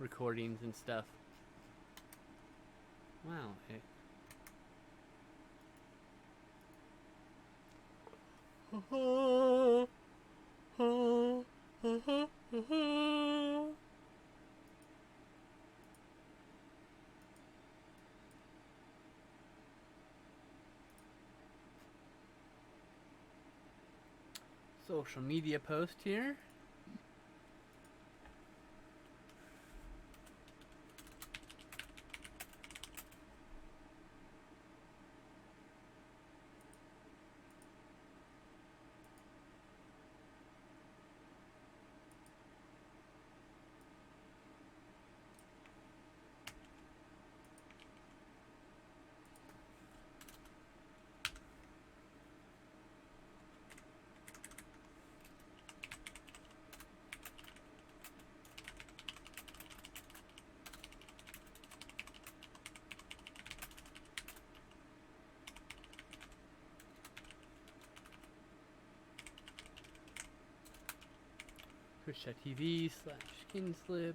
recordings and stuff. Wow. Social media post here. Twitch.tv/skinslip.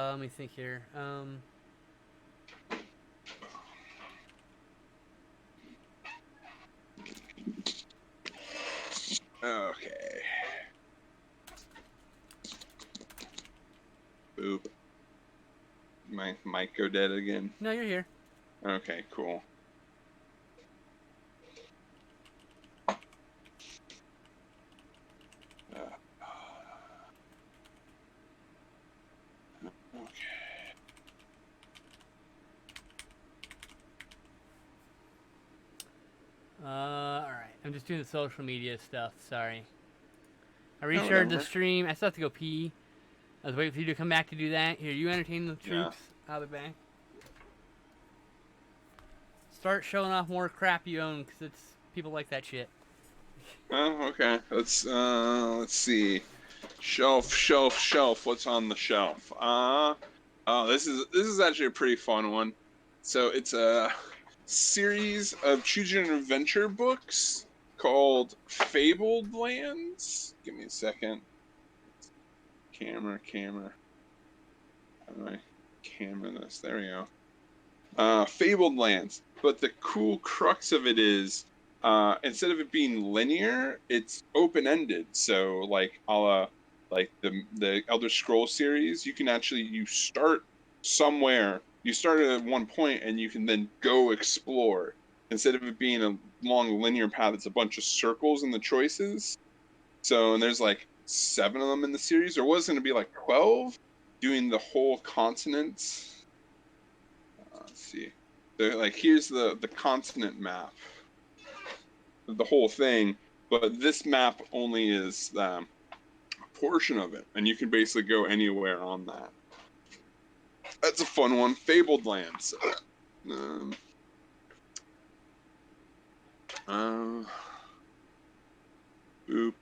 Let me think here. Okay. Boop. My mic go dead again? No, you're here. Okay, cool. Alright. I'm just doing the social media stuff. Sorry. I restarted the stream. I still have to go pee. I was waiting for you to come back to do that. Here, you entertain the troops. Yeah. I'll be back. Start showing off more crap you own, because it's people like that shit. Oh, okay. Let's see. Shelf. What's on the shelf? This is actually a pretty fun one. So it's a series of choose your own adventure books called Fabled Lands. Give me a second. Camera. How do I camera this? There we go. Fabled Lands. But the cool crux of it is, instead of it being linear, it's open-ended. So like like the Elder Scrolls series, you start somewhere. You start at one point and you can then go explore. Instead of it being a long linear path, it's a bunch of circles in the choices. So, and there's like 7 of them in the series. There was going to be like 12 doing the whole continent. Let's see. Like here's the continent map, the whole thing, but this map only is a portion of it, and you can basically go anywhere on that. That's a fun one. Fabled Lands. Boop.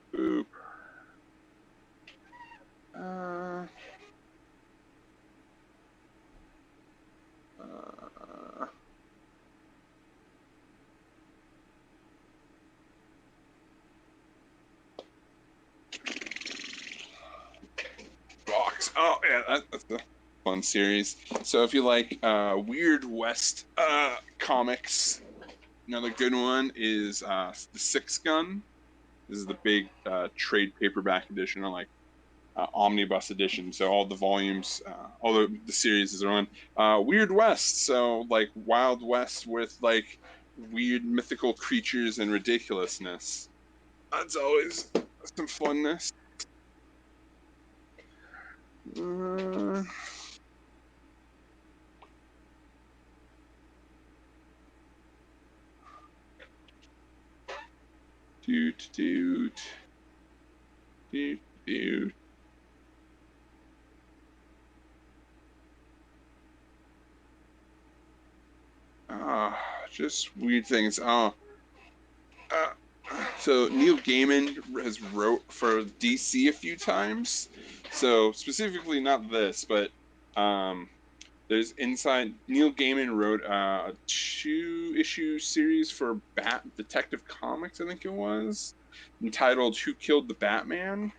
Box. Oh yeah, that's a fun series. So if you like Weird West comics, another good one is the Six Gun. This is the big trade paperback edition, or like omnibus edition. So all the volumes, all the series are on. Weird West. So like Wild West with like weird mythical creatures and ridiculousness. That's always some funness. Doot. just weird things. Uh, so Neil Gaiman has wrote for DC a few times. So specifically not this, but there's inside Neil Gaiman wrote a 2-issue series for Detective Comics, I think it was, entitled "Who Killed the Batman."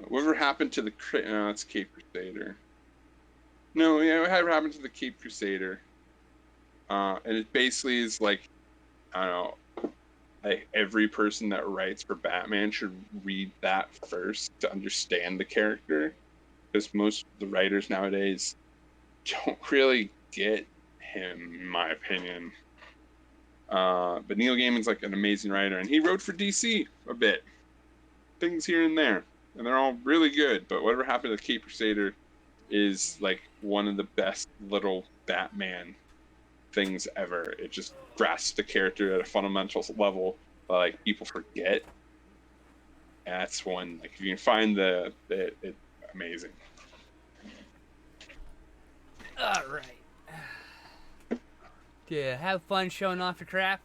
Whatever happened to the? No, it's Cape Crusader. No, yeah, whatever happened to the Cape Crusader? And it basically is like, I don't know, like every person that writes for Batman should read that first to understand the character, because most of the writers nowadays don't really get him, in my opinion. But Neil Gaiman's like an amazing writer, and he wrote for DC a bit, things here and there, and they're all really good. But whatever happened to Cape Crusader is like one of the best little Batman things ever. It just grasps the character at a fundamental level that like people forget. And that's one, like, if you can find it's amazing. All right. Yeah, have fun showing off your crap.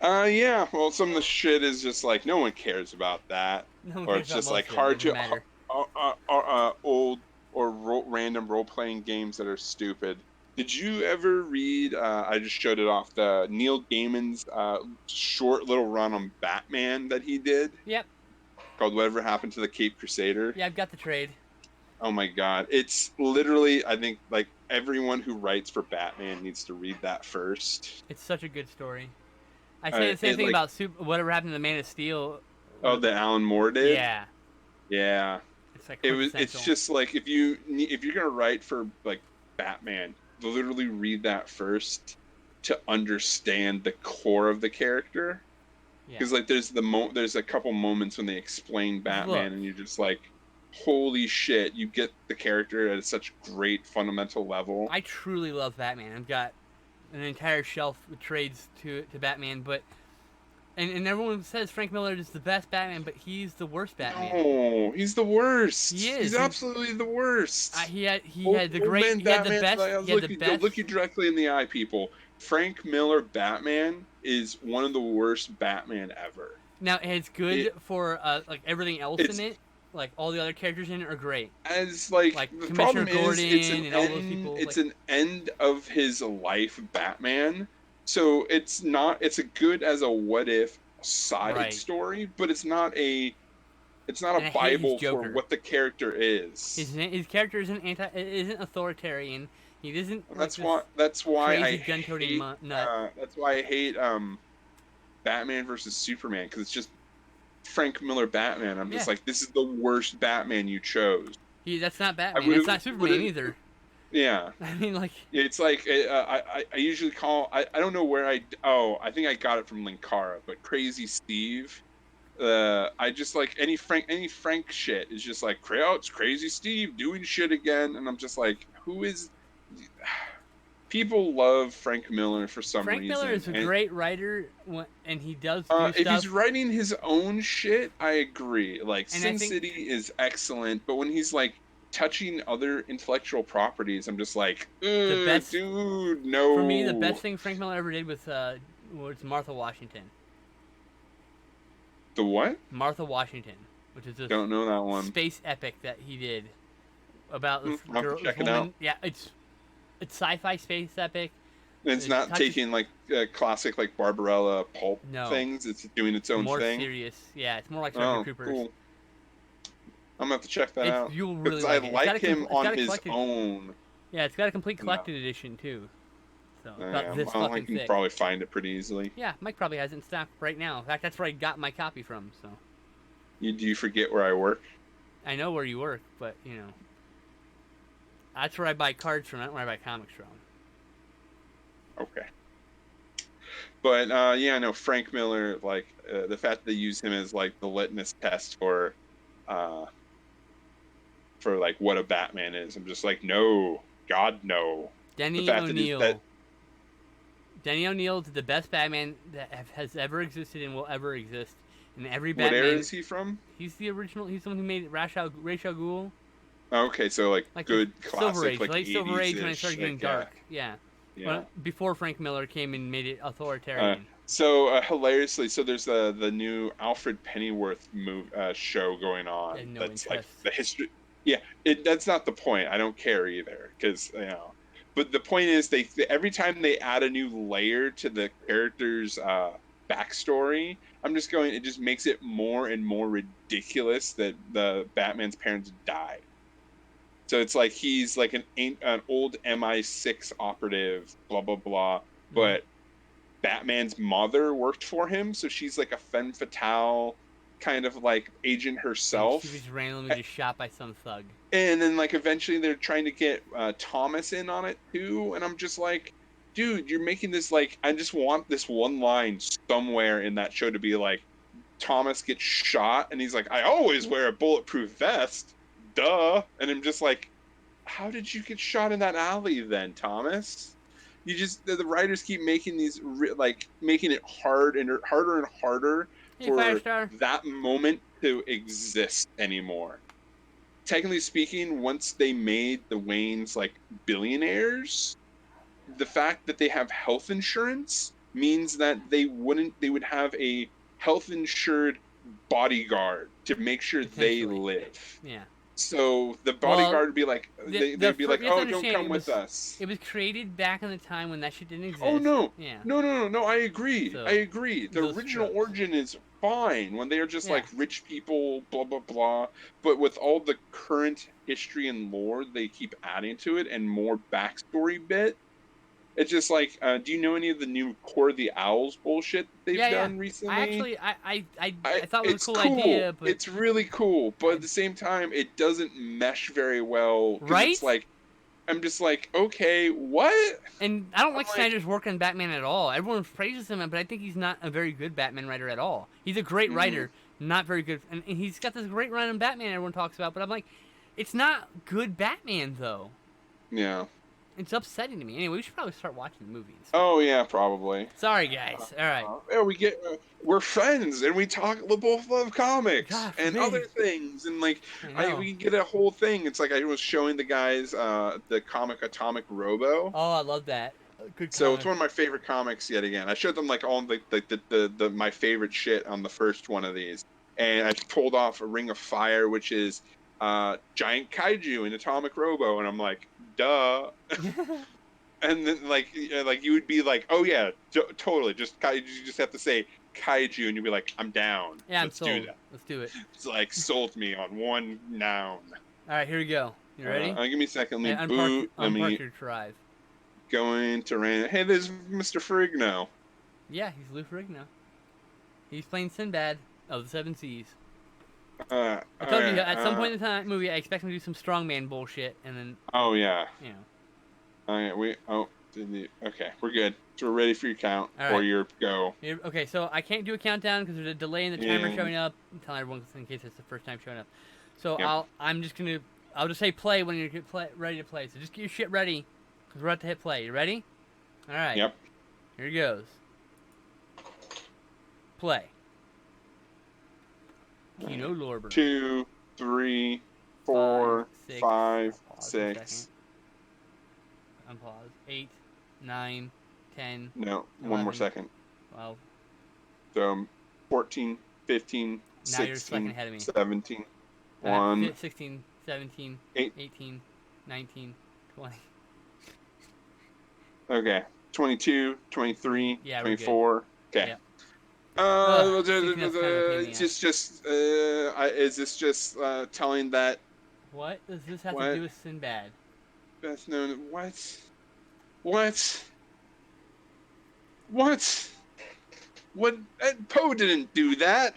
Yeah. Well, some of the shit is just like no one cares about that, or it's just like hard to old or random role-playing games that are stupid. Did you ever read? I just showed it off, the Neil Gaiman's short little run on Batman that he did. Yep. Called "Whatever Happened to the Cape Crusader." Yeah, I've got the trade. Oh my god, it's literally, I think, like everyone who writes for Batman needs to read that first. It's such a good story. I say the same thing about Whatever Happened to the Man of Steel. Oh, that Alan Moore did. Yeah. Yeah. It's like It's just like if you're gonna write for like Batman, literally read that first to understand the core of the character. Because like there's a couple moments when they explain Batman, and you're just like, holy shit, you get the character at such great fundamental level. I truly love Batman. I've got an entire shelf of trades to Batman, but and everyone says Frank Miller is the best Batman, but he's the worst Batman. No, he's the worst. He is. He's absolutely the worst. He had the best. Look you directly in the eye, people. Frank Miller Batman is one of the worst Batman ever. Now it's good for like everything else in it. Like all the other characters in it are great. As like the Commissioner problem Gordon is, and all those people. It's an end of his life Batman. So it's a good as a what if side story, but it's not a Bible for what the character is. His character isn't authoritarian. He isn't. That's why I hate Batman versus Superman, because it's just Frank Miller Batman. I'm just like, this is the worst Batman you chose. That's not Batman. It's not Superman either. Yeah. I mean, like, it's like I usually call I don't know where I think I got it from Linkara, but Crazy Steve. I just like any Frank shit is just like, it's Crazy Steve doing shit again, and I'm just like, who is? People love Frank Miller for some reason. Frank Miller is a great writer, and he does if he's writing his own shit, I agree. Like, Sin City is excellent, but when he's like touching other intellectual properties, I'm just like, dude, no. For me, the best thing Frank Miller ever did was Martha Washington. The what? Martha Washington, which is don't know that one. Space epic that he did about this girl. Check it out. Yeah, it's sci-fi space epic. It's not taking like classic like Barbarella pulp things. It's doing its own thing. More serious. Yeah, it's more like Starship Troopers. Cool. I'm gonna have to check that out. You'll really like it. I like him on his own. Yeah, it's got a complete collected edition too. So about this I can probably find it pretty easily. Yeah, Mike probably has it in stock right now. In fact, that's where I got my copy from. So. Do you forget where I work? I know where you work, but you know. That's where I buy cards from, not where I buy comics from. Okay. But, no, Frank Miller, like, the fact that they use him as, like, the litmus test for like, what a Batman is. I'm just like, no. God, no. Denny O'Neil. Denny O'Neil is the best Batman that has ever existed and will ever exist. And every Batman... What era is he from? He's the original. He's the one who made Ra's al Ghul. Okay, so like the good Silver classic Age, like late Silver Age when it 80s-ish. started getting Like yeah, dark. Yeah, yeah. before Frank Miller came and made it Uh, authoritarian. hilariously, so there's the new Alfred Pennyworth show going I had on. no That's like interest. the history. Yeah, that's not the point. I don't care either because But the point is, every time they add a new layer to the character's backstory, I'm just going. It just makes it more and more ridiculous that the Batman's parents died. So it's like he's like an old MI6 operative, blah blah blah. Mm. But Batman's mother worked for him, so she's like a femme fatale kind of like agent And she herself. was randomly just shot by some thug. And then like eventually they're trying to get Thomas in on it too, and I'm just like, dude, you're making this like I just want this one line somewhere in that show to be like Thomas gets shot and he's like, I always wear a bulletproof vest, duh, and I'm just like, how did you get shot in that alley then, Thomas? You just the writers keep making these like making it harder and harder Hey, for Firestar. that moment to exist anymore. Technically speaking, once they made the Waynes like billionaires, the fact that they have health insurance means that they would have a health insured bodyguard to make sure they Potentially. live. Yeah. So the Well, bodyguard would be like, they'd be like, you have to "Oh, don't understand come with us." it was created back in the time when that shit didn't Oh exist. no, Yeah. no! I agree. I So agree. The those original tropes. origin is fine when they are just Yeah. like rich people, blah blah blah. But with all the current history and lore they keep adding to it and more backstory bit, it's just like, do you know any of the new Core of the Owls bullshit that they've Yeah, yeah. done I recently? actually, I thought it was a It's cool cool. idea, but It's really cool, but I, at the same time, it doesn't mesh very well because right? it's like I'm just like, okay, what? And I don't I'm like like, Snyder's work on Batman at all. Everyone praises him, but I think he's not a very good Batman writer at all. He's a great mm, writer, not very good. And he's got this great run on Batman everyone talks about, but I'm like, it's not good Batman though. yeah. It's upsetting to me. Anyway, we should probably start watching the movie instead. Oh yeah, probably. Sorry, guys. All right. Yeah, we're friends and we both love comics God and other forbid. things and like I know. we can get a whole thing. It's like I was showing the guys the comic Atomic Robo. Oh, I love that. Good So it's comic. one of my favorite comics yet again. I showed them like all the my favorite shit on the first one of these, and I pulled off a Ring of Fire, which is giant kaiju in Atomic Robo, and I'm like, duh. And then like you would be like, oh yeah, totally. Just kaiju. You just have to say kaiju, and you'd be like, I'm down. Yeah, I'm Let's do sold. that. Let's do it. It's like sold me on one noun. All right, here we go. You ready? Give me a second. Let me And boot. Let unpark me your drive. go into random. Hey, there's Mr. Frigno. Yeah, he's Lou Ferrigno. He's playing Sinbad of the Seven Seas. I told you at some point in the movie, I expect him to do some strongman bullshit, and then Oh yeah. you know. Okay, we're good. So we're ready for your count All or right. your go. Okay, so I can't do a countdown because there's a delay in the timer Yeah. showing up. I'm telling everyone in case it's the first time showing up. So Yep. I'll just say play when you're ready to play. So just get your shit ready because we're about to hit play. You ready? All right. Yep. Here he goes. Play. Kino Lorber. 2, 3, 4, 5, Pause for a 6. second. Unpause. 8, 9, 10, No, 11, one more second. 12. So 14, 15, Now you're a second 16, ahead of me. 17, 1, 16, 17, 8. 18, 19, 20. Okay. 22, 23, Yeah, we're good. 24. Okay. Yep. Ugh, seeking that's kind of a pain in the Is this just telling that What does this have what to do with Sinbad? best known what what Poe didn't do that.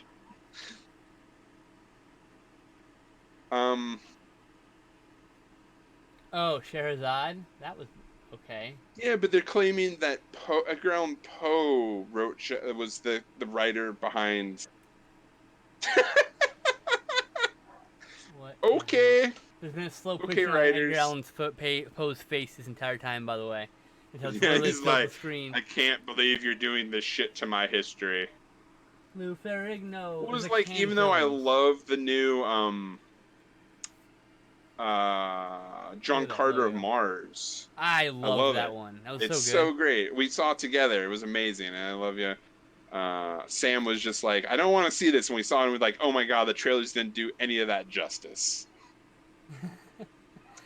Oh, Scheherazade? That was okay. Yeah, but they're claiming that Edgar Allan Poe was the writer behind. What? Okay. There's been a slow push Okay, on writers. Edgar Allan Poe's face this entire time, by the way. Until it's Yeah, literally he's filled like, the screen. I can't believe you're doing this shit to my history. Lou Ferrigno. It was like, even though I love the new John Look at that Carter of logo. Mars. I I love love that it. one. That was It's so good. so great. We saw it together. It was amazing. And I love you. Sam was just like, I don't want to see this. And we saw it and we were like, oh my God, the trailers didn't do any of that justice.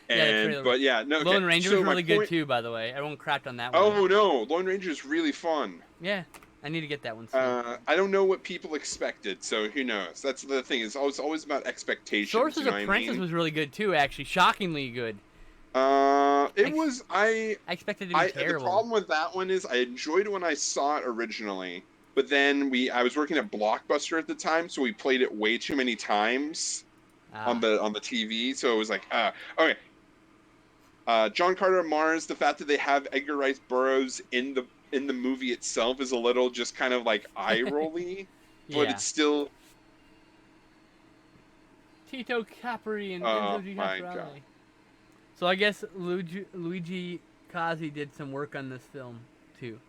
Yeah, the trailer. But yeah, no, okay. Lone Ranger was So my really good point. too, by the way. Everyone crapped on that one. Oh no, Lone Ranger is really fun. Yeah, I need to get that one soon. I don't know what people expected, so who knows? That's the thing. It's always about expectations. You Sorcerer's know what I Apprentice mean? was really good too, actually. Shockingly good. It was I expected it to be the terrible. problem with that one is I enjoyed it when I saw it originally, but then I was working at Blockbuster at the time, so we played it way too many times on the TV, so it was like okay. John Carter of Mars, the fact that they have Edgar Rice Burroughs in the movie itself is a little just kind of like eye rolly, but Yeah. it's still. Tito Capri and Oh Enzo Di my Caprale. God. So I guess Luigi Kazi did some work on this film too.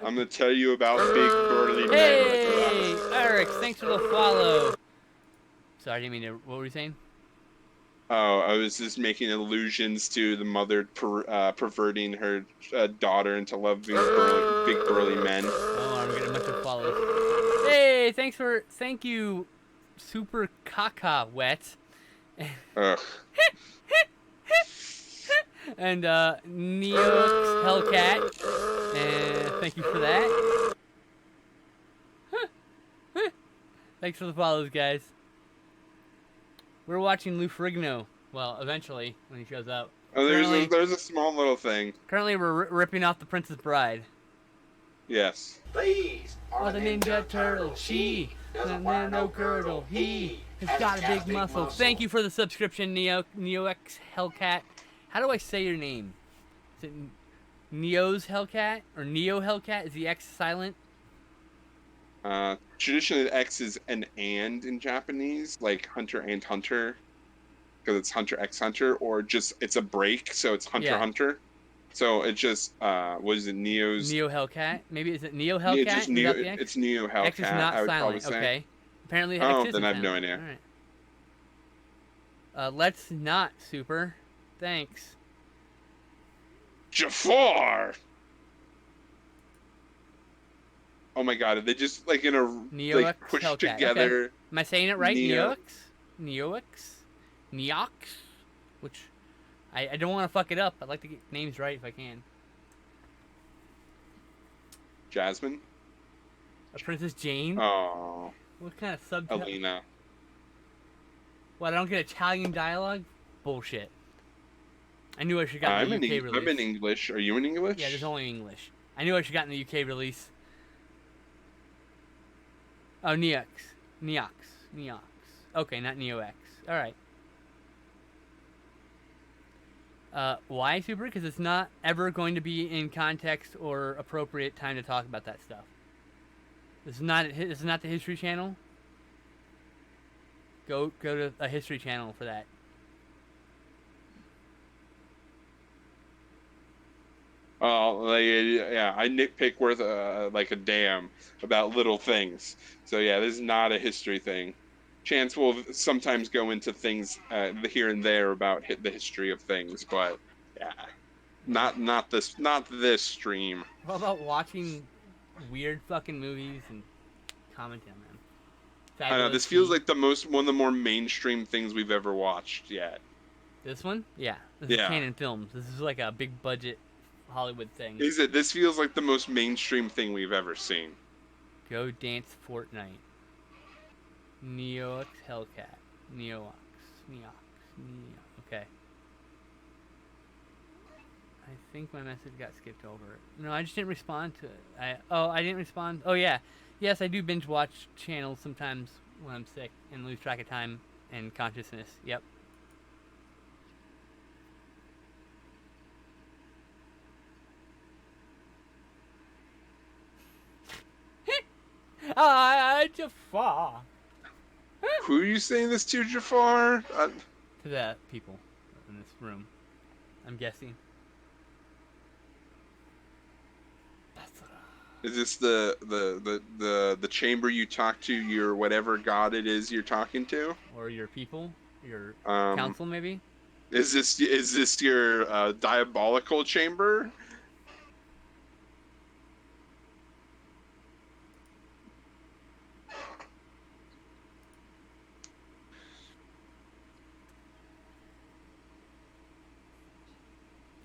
I'm gonna tell you about big burly men. Hey, Eric, thanks for the follow. Sorry, I didn't mean to. What were you saying? Oh, I was just making allusions to the mother perverting her daughter into loving big burly men. Oh, I'm getting a bunch of follows. Hey, thank you, Super Caca Wet. Ugh. And Neox Hellcat. And thank you for that. Thanks for the follows, guys. We're watching Lou Ferrigno. Well, eventually, when he shows up. Oh, there's a small little thing. Currently, we're ripping off The Princess Bride. Yes. These are the Ninja Turtles. She doesn't wear no girdle. He has got a big muscle. Thank you for the subscription, NeoX Hellcat. How do I say your name? Is it Neo's Hellcat or Neo Hellcat? Is the X silent? Traditionally, the X is an and in Japanese, like Hunter and Hunter, because it's Hunter X Hunter, or just it's a break, so it's Hunter Hunter. So it's just what is it, Neo's Neo Hellcat? Maybe is it Neo Hellcat? Just Neo, it's Neo Hellcat. X is not silent. Okay. Apparently, X isn't then I have silent. no idea. All right. Let's not super. Thanks. Jafar. Oh my God! They just like in a like push Hellcat. together. Okay. Am I saying it right? Neox. Which I don't want to fuck it up. I'd like to get names right if I can. Jasmine. A Princess Jane. Oh. What kind of subtitle? Alina. What? I don't get Italian dialogue? Bullshit. I knew I should have gotten the UK release. I'm in English. Are you in English? Yeah, there's only English. I knew I should have gotten the UK release. Oh, Neox. Okay, not NeoX. All right. Why super? Because it's not ever going to be in context or appropriate time to talk about that stuff. This is not the History Channel. Go to a History Channel for that. Oh, yeah, I nitpick worth like a damn about little things. So yeah, this is not a history thing. Chance will sometimes go into things here and there about the history of things, but yeah, not this stream. What about watching weird fucking movies and commenting on them? I know this feels like one of the more mainstream things we've ever watched yet. This one, yeah, this is Canon Films. This is like a big budget Hollywood thing. This feels like the most mainstream thing we've ever seen. Go dance Fortnite. Neox Hellcat. Neox. Okay. I think my message got skipped over. No, I just didn't respond to it. I didn't respond. Oh yeah. Yes, I do binge watch channels sometimes when I'm sick and lose track of time and consciousness. Yep. Jafar. Who are you saying this to, Jafar? To the people in this room, I'm guessing. Is this the chamber you talk to your whatever god it is you're talking to? Or your people, your Um, council, maybe. is this your diabolical chamber?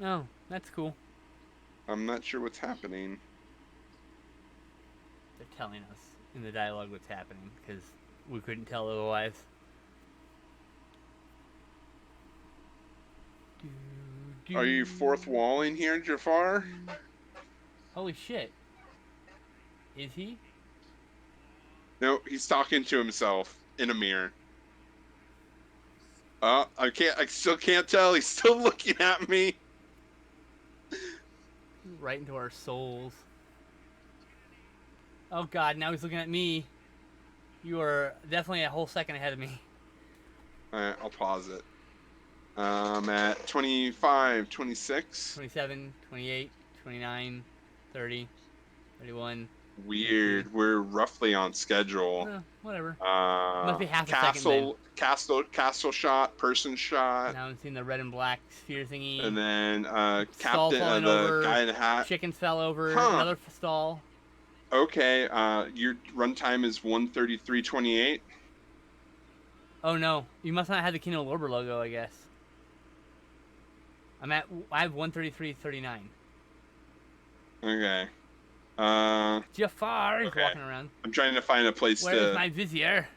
Oh, that's cool. I'm not sure what's happening. They're telling us in the dialogue what's happening because we couldn't tell otherwise. Are you fourth walling here, Jafar? Holy shit! Is he? No, he's talking to himself in a mirror. I still can't tell. He's still looking at me. Right into our souls. Oh god, now he's looking at me. You are definitely a whole second ahead of me. All right, I'll pause it. At 25, 26. 27, 28, 29, 30, 31, 32. Weird. We're roughly on schedule. Whatever. Must be half a second then. Castle shot, person shot, Now I'm seeing the red and black sphere thingy. and then Stall captain, falling the over. guy in the hat. Chickens fell over. Huh. Another stall. Okay. Your runtime is 1:33:28. Oh no, you must not have the Kino Lorber logo, I guess. I have 133.39. Okay. Jafar is Okay. walking around. I'm trying to find a place Where is my vizier?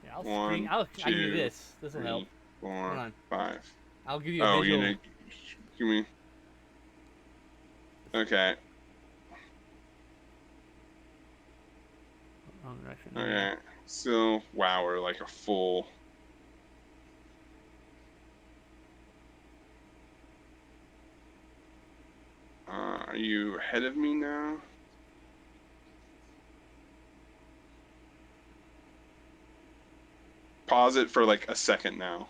Here, I'll give you this. This will help. 4, Hold on. 5. I'll give you a Oh, visual. you know, give me. Okay. Wrong direction. Okay. So, wow, we're like a full. Are you ahead of me now? Pause it for like a second now.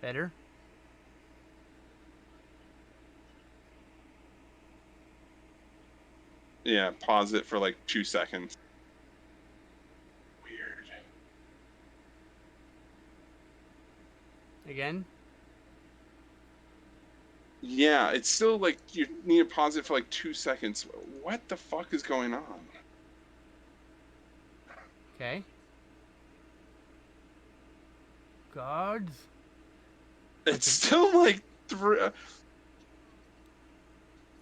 Better? Yeah, pause it for like 2 seconds. Weird. Again? Yeah, it's still like you need to pause it for like 2 seconds. What the fuck is going on? Okay. Guards? It's still like 3.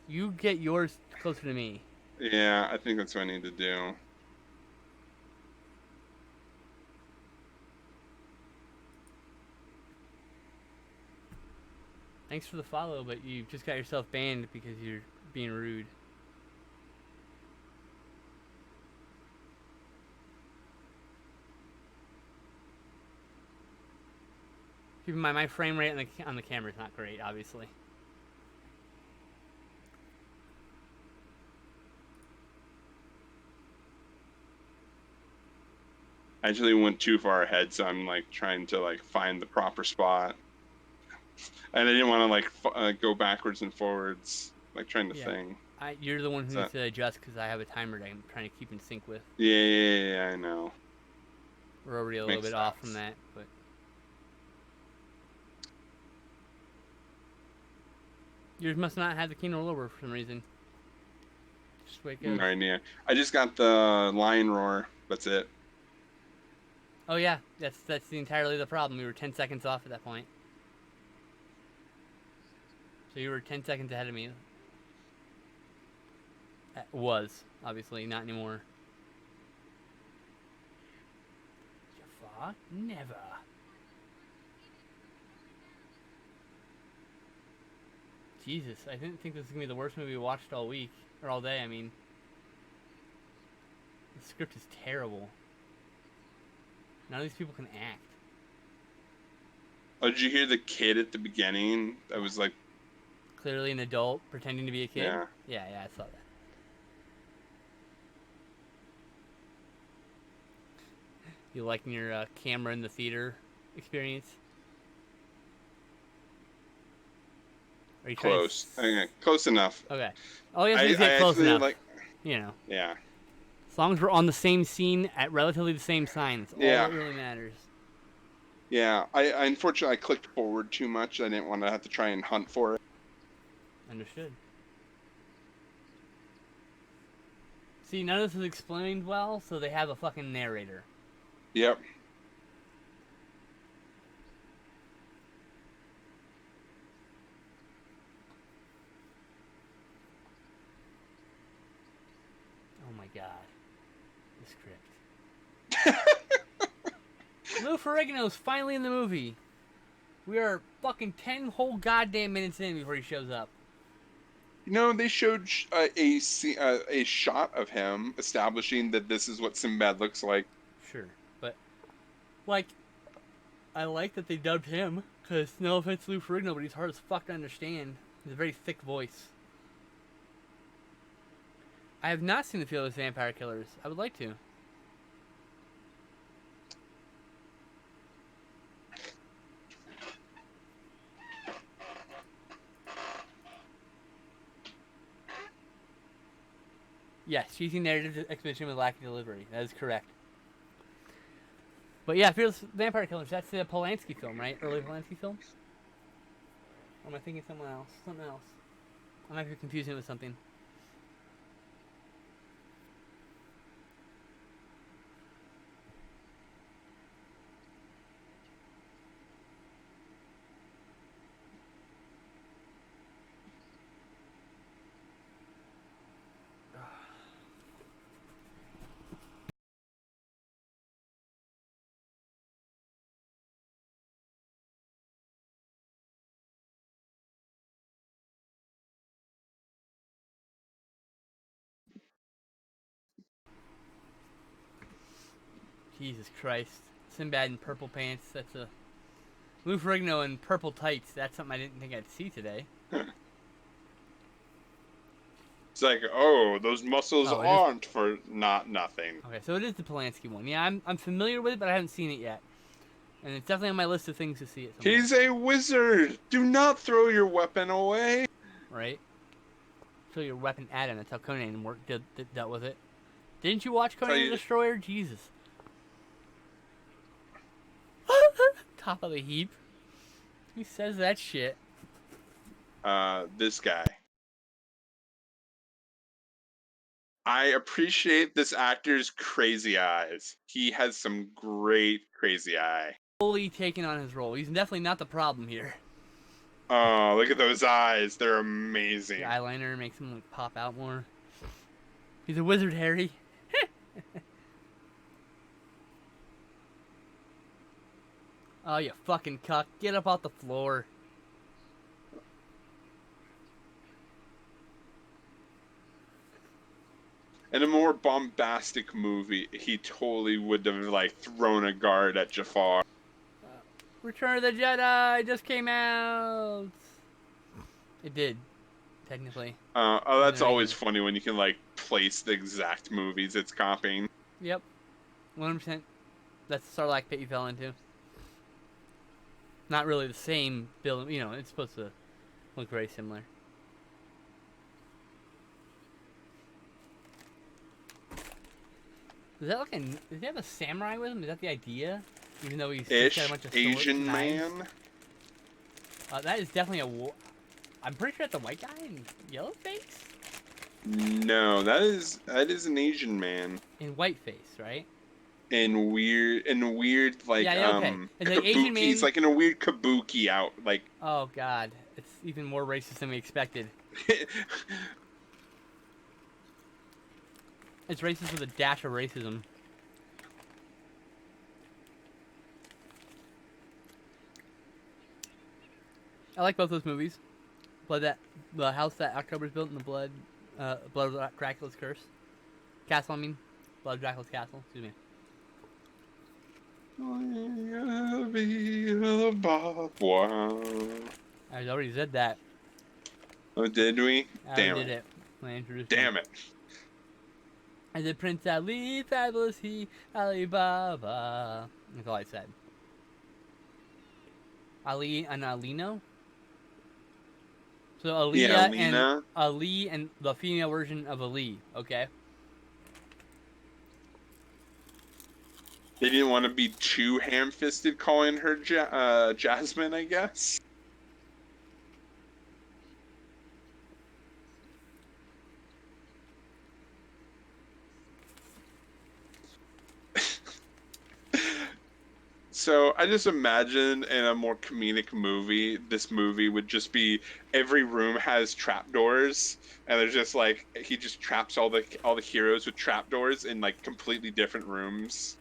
You get yours closer to me. Yeah, I think that's what I need to do. Thanks for the follow, but you just got yourself banned because you're being rude. Keep in mind, my frame rate on the camera is not great, obviously. I actually went too far ahead, so I'm like trying to like find the proper spot, and I didn't want to like go backwards and forwards, like trying to think. You're the one who needs to adjust because I have a timer that I'm trying to keep in sync with. Yeah, I know. We're already a little bit off from that, but yours must not have the Kino Lower for some reason. Just wake up. No idea. I just got the lion roar. That's it. Oh yeah, that's entirely the problem. We were 10 seconds off at that point. So you were 10 seconds ahead of me. Was, obviously, not anymore. Jafar? Never. Jesus, I didn't think this was going to be the worst movie we watched all week. Or all day, I mean. The script is terrible. None of these people can act. Oh, did you hear the kid at the beginning? That was like clearly an adult pretending to be a kid. Yeah, I saw that. You liking your camera in the theater experience? Are you trying to? Close. Okay, close enough. Okay. All you have to I, do is get I close actually enough. like. You know. Yeah. As long as we're on the same scene at relatively the same sign, that's all Yeah. that really matters. Yeah. I unfortunately I clicked forward too much. I didn't want to have to try and hunt for it. Understood. See, none of this is explained well, so they have a fucking narrator. Yep. Oh my god. The script. Lou Ferrigno's finally in the movie. We are fucking 10 whole goddamn minutes in before he shows up. You know, they showed a shot of him establishing that this is what Sinbad looks like. Sure, but, like, I like that they dubbed him, because no offense to Lou Ferrigno, but he's hard as fuck to understand. He has a very thick voice. I have not seen The Fearless Vampire Killers. I would like to. Yes, cheesy narrative exposition with lack of delivery. That is correct. But yeah, Fearless Vampire Killers, that's the Polanski film, right? Early Polanski film? Or am I thinking someone else? Something else. I might be confusing it with something. Jesus Christ. Sinbad in purple pants, that's a... Lou Ferrigno in purple tights, that's something I didn't think I'd see today. It's like, oh, those muscles Oh, aren't for not nothing. Okay, so it is the Polanski one. Yeah, I'm familiar with it, but I haven't seen it yet. And it's definitely on my list of things to see at some He's a wizard. Do not throw your weapon away. Right? Throw your weapon at him. That's how Conan dealt with it. Didn't you watch Conan the Destroyer? Jesus. Top of the heap. Who says that shit? This guy. I appreciate this actor's crazy eyes. He has some great crazy eye. Fully taking on his role. He's definitely not the problem here. Oh, look at those eyes. They're amazing. The eyeliner makes him like, pop out more. He's a wizard, Harry. Oh, you fucking cuck. Get up off the floor. In a more bombastic movie, he totally would have like thrown a guard at Jafar. Return of the Jedi just came out. It did, technically. Oh, that's always funny when you can like place the exact movies it's copying. Yep, 100%. That's the Sarlacc pit you fell into. Not really the same build, you know. It's supposed to look very similar. Is that like a? Does he have a samurai with him? Is that the idea? Even though he's got a bunch of Asian knives? man. That is definitely a. I'm pretty sure that's a white guy in yellow face. No, that is an Asian man. In white face, right? In weird like yeah, okay. It's like Asian man. He's like in a weird kabuki out like. Oh god, it's even more racist than we expected. It's racist with a dash of racism. I like both those movies. The house that October's built in the blood of Dracula's curse. Castle, I mean. Blood of Dracula's castle. Excuse me. I already said that. Oh, did we? Damn it. Did it. When I introduced Damn it. I said Prince Ali, fabulous he, Alibaba. That's all I said. Ali and Alino? So Yeah, Aaliyah and Lena. Ali and the female version of Ali. Okay. They didn't want to be too ham-fisted calling her Jasmine, I guess. So I just imagine in a more comedic movie, this movie would just be every room has trapdoors, and there's just like he just traps all the heroes with trapdoors in like completely different rooms.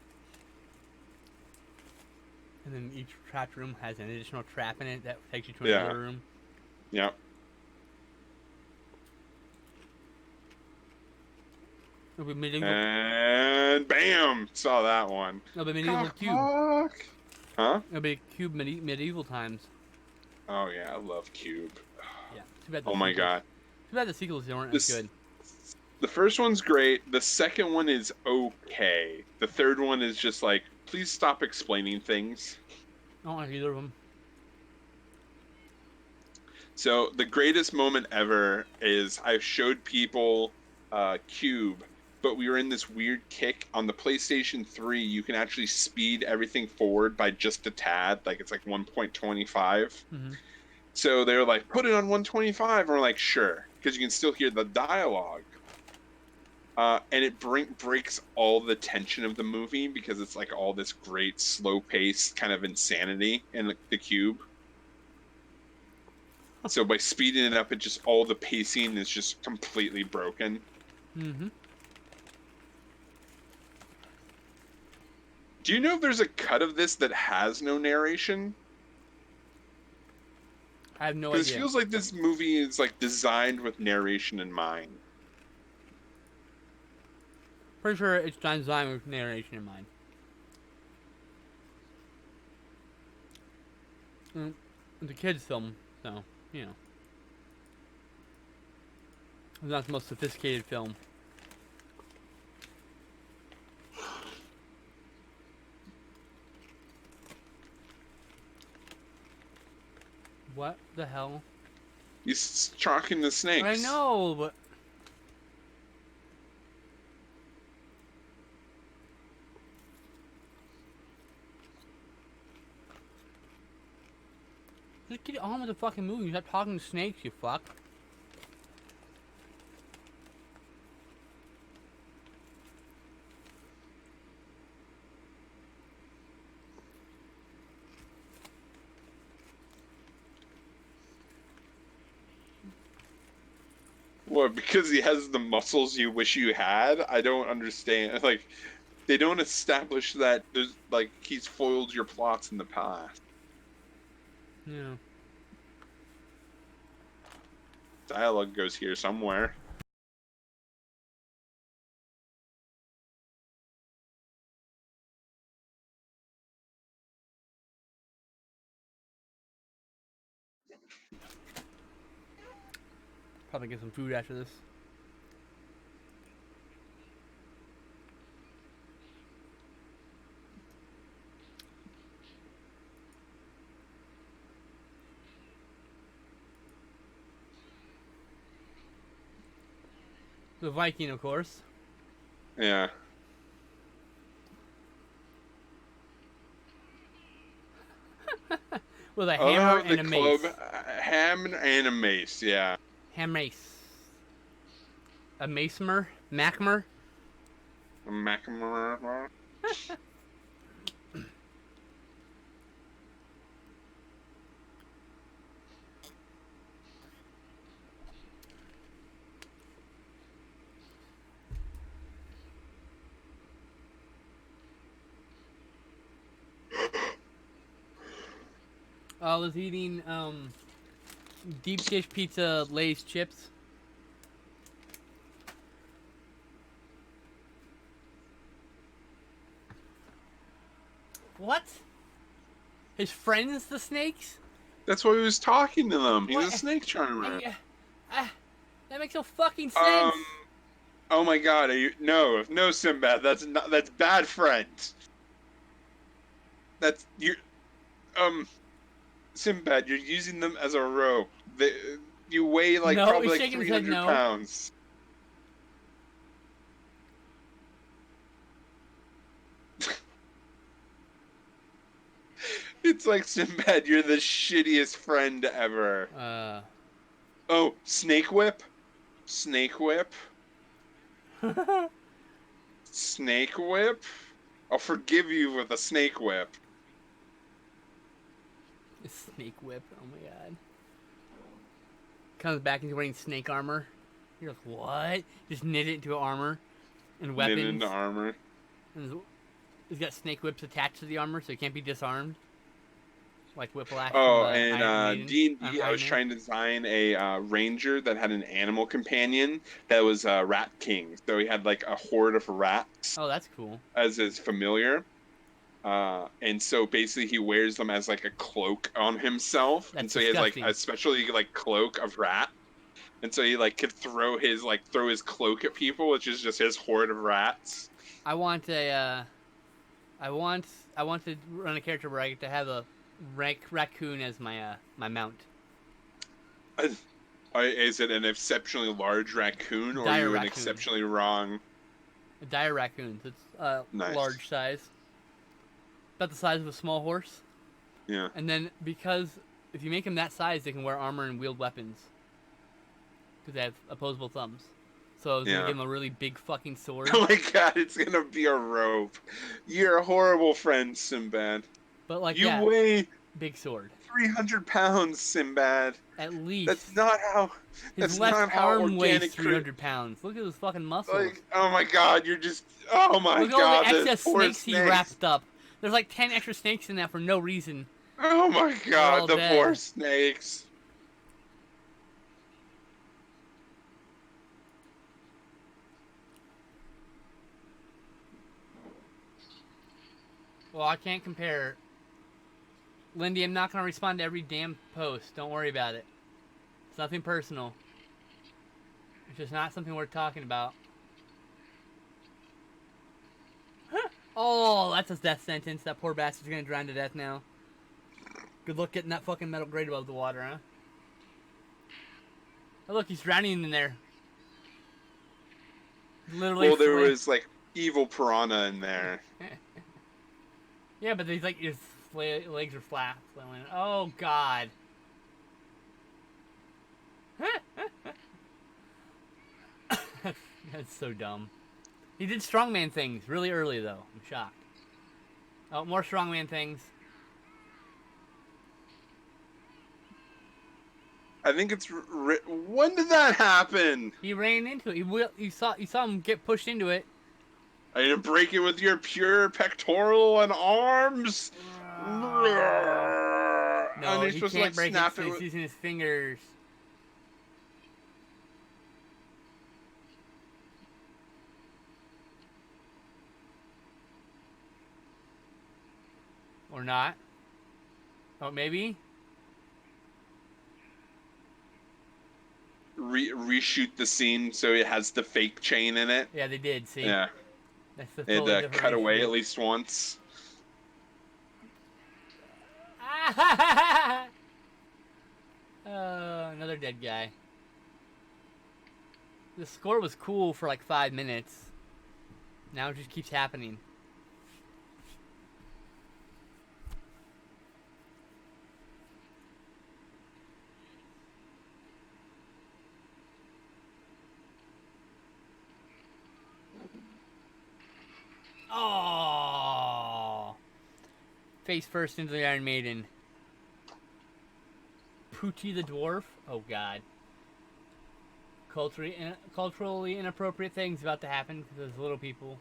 And then each trapped room has an additional trap in it that takes you to Yeah, another room. yeah. It'll be medieval. And bam, saw that one. It'll be medieval Cock cube. block. Huh? It'll be cube medieval times. Oh yeah, I love Cube. Yeah. Too bad the Oh my sequels. god. Too bad the sequels weren't as This good. the first one's great. The second one is okay. The third one is just like, please stop explaining things. I don't like either of them. So the greatest moment ever is I showed people Cube, but we were in this weird kick on the PlayStation 3. You can actually speed everything forward by just a tad, like it's like 1.25. Mm-hmm. So they were like, put it on 125, and we're like, sure, because you can still hear the dialogue. And it breaks all the tension of the movie because it's like all this great slow pace kind of insanity in the Cube. So by speeding it up, it just all the pacing is just completely broken. Mm-hmm. Do you know if there's a cut of this that has no narration? I have no Because it idea. feels like this movie is like designed with narration in mind. Pretty sure it's designed with narration in mind. It's a kid's film, so, you know. It's not the most sophisticated film. What the hell? He's chalking the snakes. I know, but... Just get on with the fucking movie. Stop talking to snakes, you fuck. What, because he has the muscles you wish you had? I don't understand. Like, they don't establish that there's like he's foiled your plots in the past. Yeah. Dialogue goes here somewhere. Probably get some food after this. The Viking, of course. Yeah. With a hammer Oh, and a mace. Ham and a mace, yeah. Ham mace. A macemer? Macmer? Macamara. I was eating deep dish pizza Lay's chips. What? His friends, the snakes? That's why he was talking to them. He's a What? snake charmer. That makes no fucking sense. Oh my god, are you no Sinbad, that's bad friend. That's you Sinbad, you're using them as a rope. You weigh like No, probably he's like shaking his head 300 no. pounds. It's like, Sinbad, you're the shittiest friend ever. Oh, snake whip? Snake whip? Snake whip? I'll forgive you with a snake whip. Snake whip. Oh my god. Comes back and he's wearing snake armor. You're like, what? Just knit it into armor and Knit weapons. into armor. And he's got snake whips attached to the armor, so he can't be disarmed. Like Whiplash from Oh, Iron and Maiden. D&D, I Iron was Man. trying to design a ranger that had an animal companion that was a rat king. So he had like a horde of rats Oh, that's cool. as his familiar. And so basically he wears them as like a cloak on himself. That's And so he has like disgusting. a specially like cloak of rat. And so he like could throw his cloak at people, which is just his horde of rats. I want a. I want to run a character where I get to have a raccoon as my mount. Is it an exceptionally large raccoon, or are Dire you an raccoon. exceptionally wrong? A dire raccoon. It's Nice. large size. About the size of a small horse. Yeah. And then because if you make them that size, they can wear armor and wield weapons. Because they have opposable thumbs. So I was gonna give them a really big fucking sword. Oh my god, it's gonna be a rope. You're a horrible friend, Sinbad. But like You yeah, weigh big sword. 300 pounds, Sinbad. At least. That's not how. His That's left not how arm weighs organic. 300 pounds. Look at his fucking muscles. Like, oh my god, you're just. Oh my Look at god, all the those excess poor snakes he wrapped up. There's like 10 extra snakes in that for no reason. Oh my all god, the dead. poor snakes. Well, I can't compare. Lindy, I'm not going to respond to every damn post. Don't worry about it. It's nothing personal. It's just not something worth talking about. Oh, that's a death sentence. That poor bastard's going to drown to death now. Good luck getting that fucking metal grate above the water, huh? Oh, look, he's drowning in there. Literally. Well, there was like evil piranha in there. Yeah, but he's like his legs are flat. Oh god. That's so dumb. He did strongman things really early though. I'm shocked. Oh, more strongman things. I think it's. When did that happen? He ran into it. You saw him get pushed into it. Are you gonna break it with your pure pectoral and arms? No, and you're he supposed can't to break snap it. it. He's using his fingers. Or not. Oh, maybe. Reshoot the scene so it has the fake chain in it. Yeah, they did. See. Yeah. That's the They had totally to different cut away issue. at least once. Another dead guy. The score was cool for like 5 minutes. Now it just keeps happening. Oh! Face first into the Iron Maiden. Poochie the Dwarf? Oh god. Culturally inappropriate things about to happen because there's little people.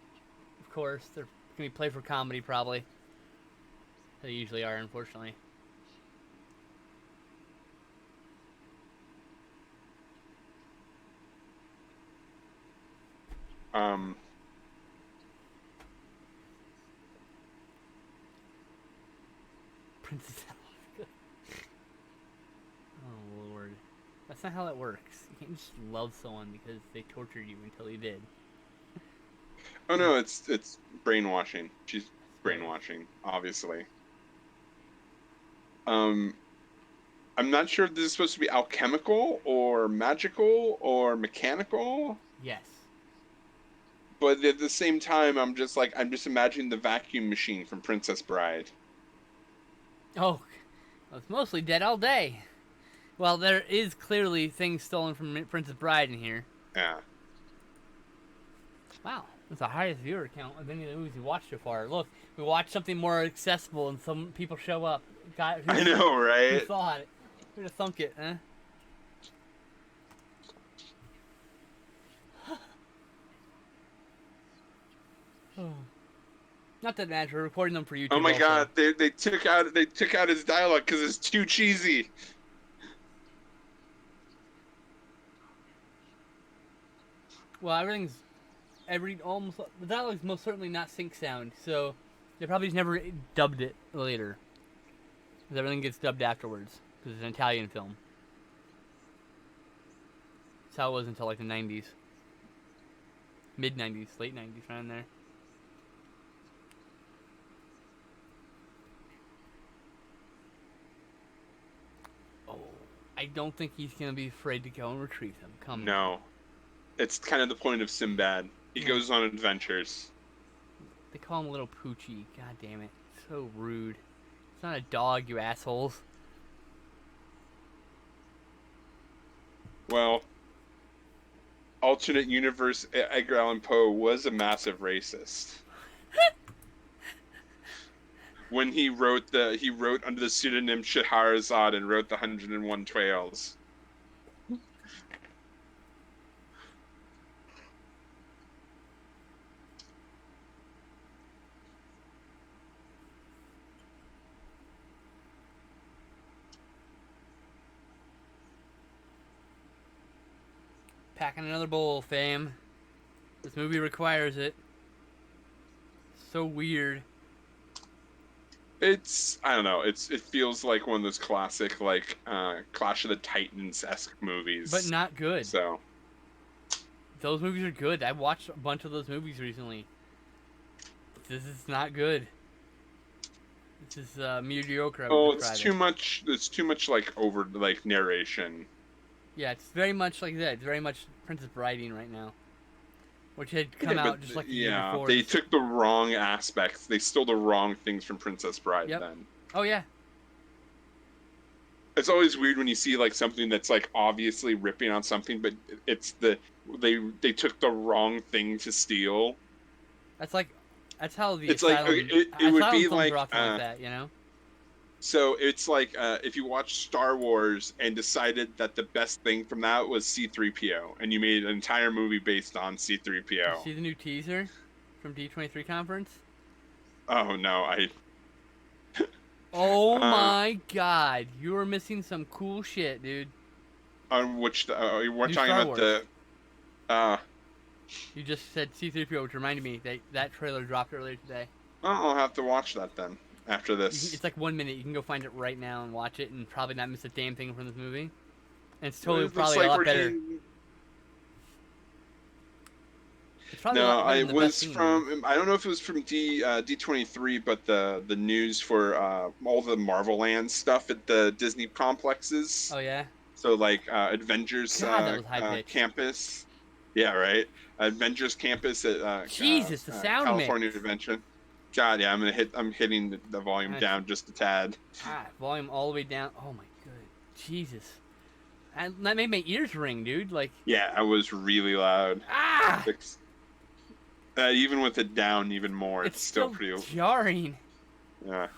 Of course, they're gonna be played for comedy probably. They usually are, unfortunately. Princess Alaska. Oh lord. That's not how that works. You can't just love someone because they tortured you until you did. Oh no, it's brainwashing. She's brainwashing, obviously. I'm not sure if this is supposed to be alchemical or magical or mechanical, Yes. but at the same time, I'm just imagining the vacuum machine from Princess Bride. Oh, well, it's mostly dead all day. Well, there is clearly things stolen from Princess Bride in here. Yeah. Wow, that's the highest viewer count of any of the movies we watched so far. Look, we watched something more accessible, and some people show up. God, I know, who right? thought it? Who'd have thunk it, huh? Not that matters. We're recording them for YouTube. Oh my also. God, they took out his dialogue because it's too cheesy. Well, almost the dialogue's most certainly not sync sound, so they probably just never dubbed it later. Because everything gets dubbed afterwards because it's an Italian film. That's how it was until like the 90s, mid 90s, late 90s, around there. Oh, I don't think he's gonna be afraid to go and retrieve them. Come No. on. It's kind of the point of Sinbad. He goes on adventures. They call him Little Poochie. God damn it. So rude. It's not a dog, you assholes. Well, alternate universe Edgar Allan Poe was a massive racist. When he wrote under the pseudonym Scheherazade and wrote the 101 Trails. Packing another bowl, fam. This movie requires it. So weird. I don't know. It feels like one of those classic Clash of the Titans-esque movies. But not good. So those movies are good. I watched a bunch of those movies recently. This is not good. This is mediocre. I would describe it's too much over narration. Yeah, it's very much like that. It's very much Princess Briding right now, which had come out just like the year before. They took the wrong aspects. They stole the wrong things from Princess Bride. Yep. Then. Oh yeah. It's always weird when you see something that's obviously ripping on something, but they took the wrong thing to steal. That's how the it's asylum, it would be like that, you know. So it's if you watch Star Wars and decided that the best thing from that was C-3PO, and you made an entire movie based on C-3PO. See the new teaser from D23 conference? Oh no, Oh my God, you are missing some cool shit, dude. On which we're New talking Star about Wars. You just said C-3PO, which reminded me that trailer dropped earlier today. I'll have to watch that then after this. It's like 1 minute. You can go find it right now and watch it, and probably not miss a damn thing from this movie. And it's totally probably a lot better. It's probably a lot better than the best scene. I don't know if it was from D23, but the news for all the Marvel Land stuff at the Disney complexes. Oh yeah. So Avengers campus. Yeah, right. Avengers campus at Jesus, the sound California mix. Adventure. God, yeah, I'm hitting the volume down just a tad. Volume all the way down. Oh my god, Jesus, and that made my ears ring, dude. Yeah, I was really loud. Even with it down even more, it's still pretty jarring. Yeah.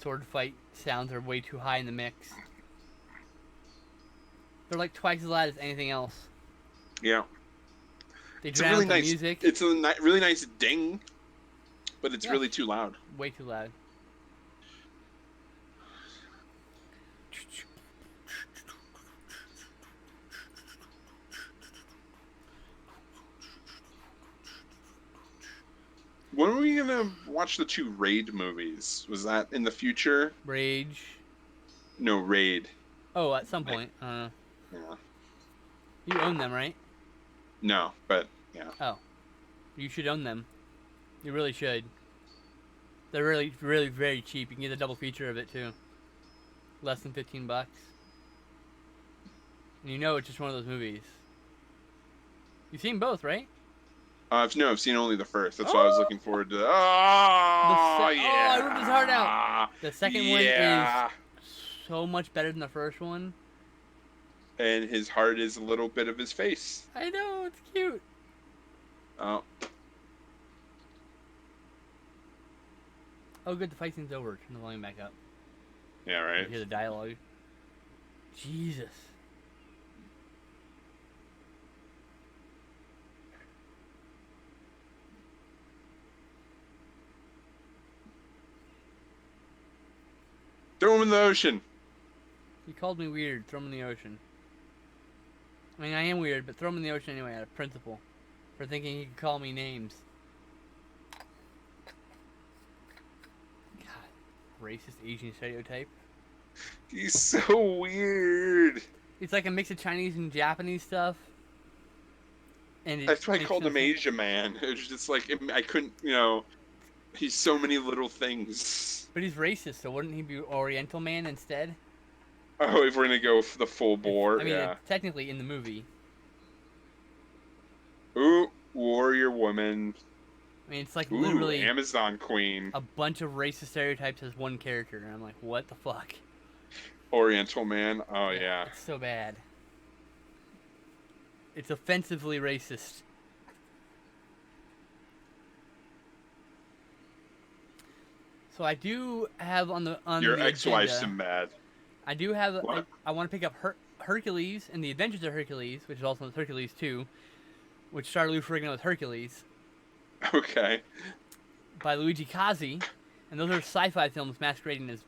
Sword fight sounds are way too high in the mix. They're twice as loud as anything else. Yeah. They drown really the music. It's a really nice ding, but it's really too loud. Way too loud. When are we gonna watch the 2 Raid movies? Was that in the future? Rage. No, Raid. Oh, at some point. Yeah. You own them, right? No, but yeah. Oh. You should own them. You really should. They're really, really very cheap. You can get a double feature of it too. Less than $15. And you know it's just one of those movies. You've seen both, right? No, I've seen only the first. That's why I was Oh! looking forward to. Oh Oh, I ripped his heart out. yeah, The second one is yeah. so much better than the first one. And his heart is a little bit of his face. I know, it's cute. Oh, Oh, good, the fight scene's over. Turn the volume back up. yeah, You right. hear the dialogue. Jesus. Throw him in the ocean. He called me weird. Throw him in the ocean. I mean, I am weird, but throw him in the ocean anyway, out of principle. For thinking he could call me names. God. Racist Asian stereotype. He's so weird. It's like a mix of Chinese and Japanese stuff. And That's why I called him Asia Man. It was just like I couldn't, he's so many little things. But he's racist, so wouldn't he be Oriental Man instead? Oh, if we're gonna go for the full bore, I mean, yeah. technically in the movie. Ooh, warrior woman. I mean, it's like Ooh, literally Amazon Queen. a bunch of racist stereotypes as one character, and I'm like, what the fuck? Oriental man. Oh yeah. It's so bad. It's offensively racist. So I do have on the Your ex-wife agenda, Sinbad. I do have. What? I want to pick up Hercules and the Adventures of Hercules, which is also Hercules 2, which starred Lou Ferrigno as Hercules, Okay. by Luigi Cozzi, and those are sci-fi films masquerading as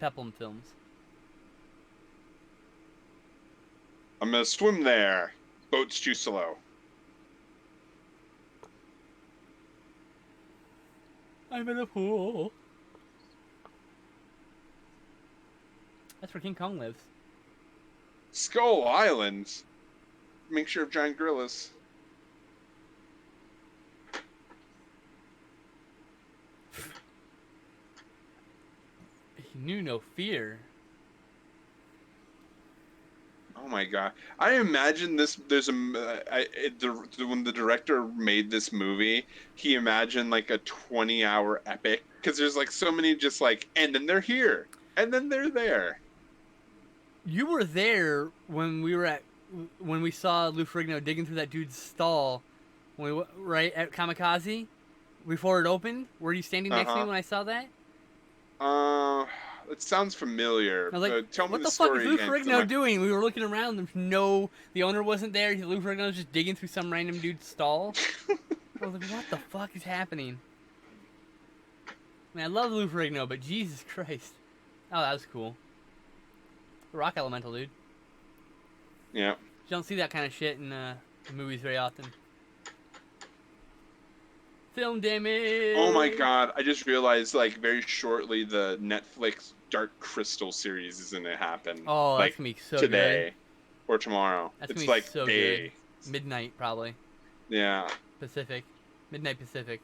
peplum films. I'm gonna swim there. Boat's too slow. I'm in a pool. That's where King Kong lives. Skull Island. Mixture of giant gorillas. He knew no fear. Oh my god! I imagine this. There's when the director made this movie, he imagined like a 20-hour epic because there's like so many just like, and then they're here, and then they're there. You were there when we saw Lou Ferrigno digging through that dude's stall, right at Kamikaze, before it opened. Were you standing next to me when I saw that? It sounds familiar. I was like, Tell me what the the fuck is story Lou again, 'cause Ferrigno doing? We were looking around. The owner wasn't there. Lou Ferrigno was just digging through some random dude's stall. I was like, what the fuck is happening? I mean, I love Lou Ferrigno, but Jesus Christ. Oh, that was cool. Rock Elemental, dude. Yeah. You don't see that kind of shit in movies very often. Film damage. Oh my god! I just realized like very shortly the Netflix Dark Crystal series is gonna happen. Oh, like that's gonna be so today good. or tomorrow. That's It's gonna be like so day. good. Midnight probably. Yeah. Pacific. Midnight Pacific.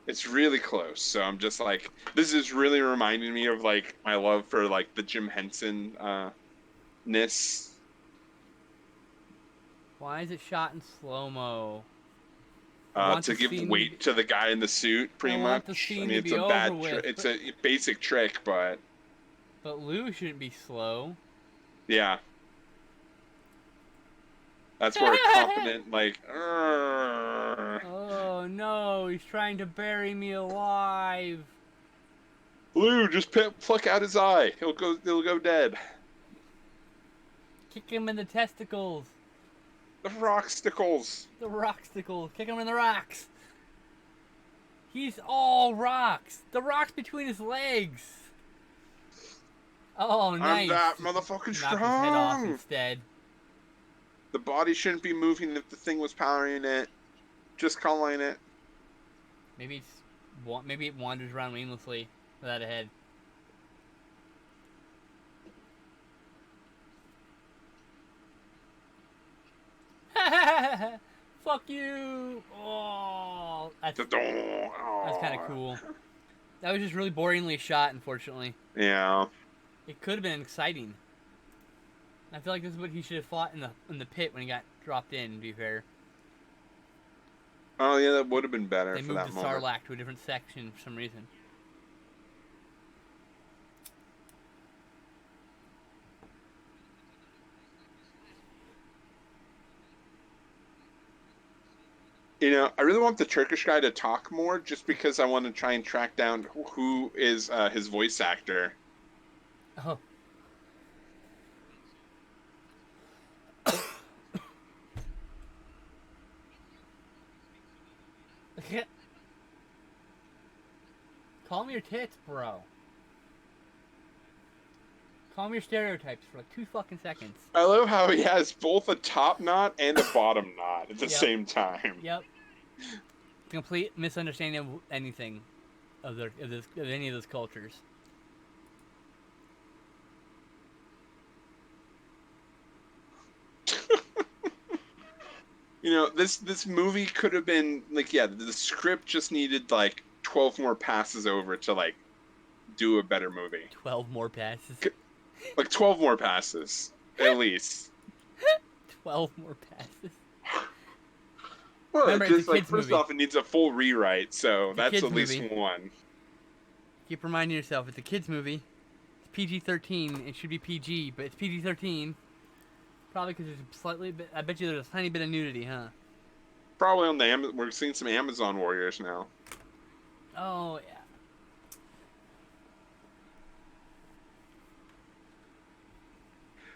It's really close. So I'm just like, this is really reminding me of like my love for like the Jim Henson ness. Why is it shot in slow-mo? To give weight to the guy in the suit, pretty much. I mean, it's a bad, it's a basic trick, but. But Lou shouldn't be slow. Yeah. That's where confident, like. Oh no, he's trying to bury me alive. Lou, just pluck out his eye. He'll go dead. Kick him in the testicles. The rocksticles. The rocksticles. Kick him in the rocks. He's all rocks. The rocks between his legs. Oh, nice. I'm that motherfucking strong. Knock his head off instead. The body shouldn't be moving if the thing was powering it. Just calling it. Maybe it wanders around aimlessly without a head. Fuck you! Oh, That's That's kind of cool. That was just really boringly shot, unfortunately. Yeah. It could have been exciting. I feel like this is what he should have fought in the pit when he got dropped in, to be fair. Oh yeah, that would have been better They for moved that the moment. Sarlacc to a different section for some reason. You know, I really want the Turkish guy to talk more, just because I want to try and track down who is his voice actor. Oh. Calm your tits, bro. Calm your stereotypes for like 2 fucking seconds. I love how he has both a top knot and a bottom knot at the Yep. same time. Yep. Complete misunderstanding of anything, of any of those cultures. You know, this movie could have been like, yeah, the script just needed like 12 more passes over to like do a better movie. 12 more passes. Like 12 more passes, at least. 12 more passes. Well, Remember, it's a like kid's first movie. off, it needs a full rewrite, so It's a that's kid's at least movie. one. Keep reminding yourself, it's a kid's movie. It's PG-13. It should be PG, but it's PG-13. Probably because there's slightly bit. I bet you there's a tiny bit of nudity, huh? Probably on the we're seeing some Amazon warriors now. Oh yeah.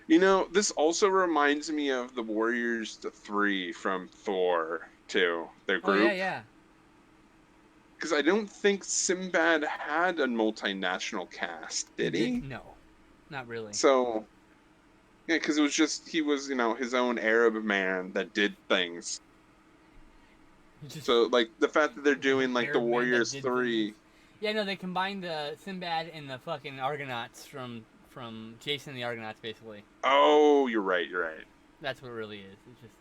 You know, this also reminds me of the Warriors 3 from Thor 2, their Oh group. yeah, yeah. Because I don't think Sinbad had a multinational cast, did he? No, not really. So, yeah, because it was just, he was, you know, his own Arab man that did things. Just So, like, the fact that they're doing, like, the Arab man that Warriors did 3... things. Yeah, no, they combined the Sinbad and the fucking Argonauts from Jason and the Argonauts, basically. Oh, you're right, you're right. That's what it really is. It's just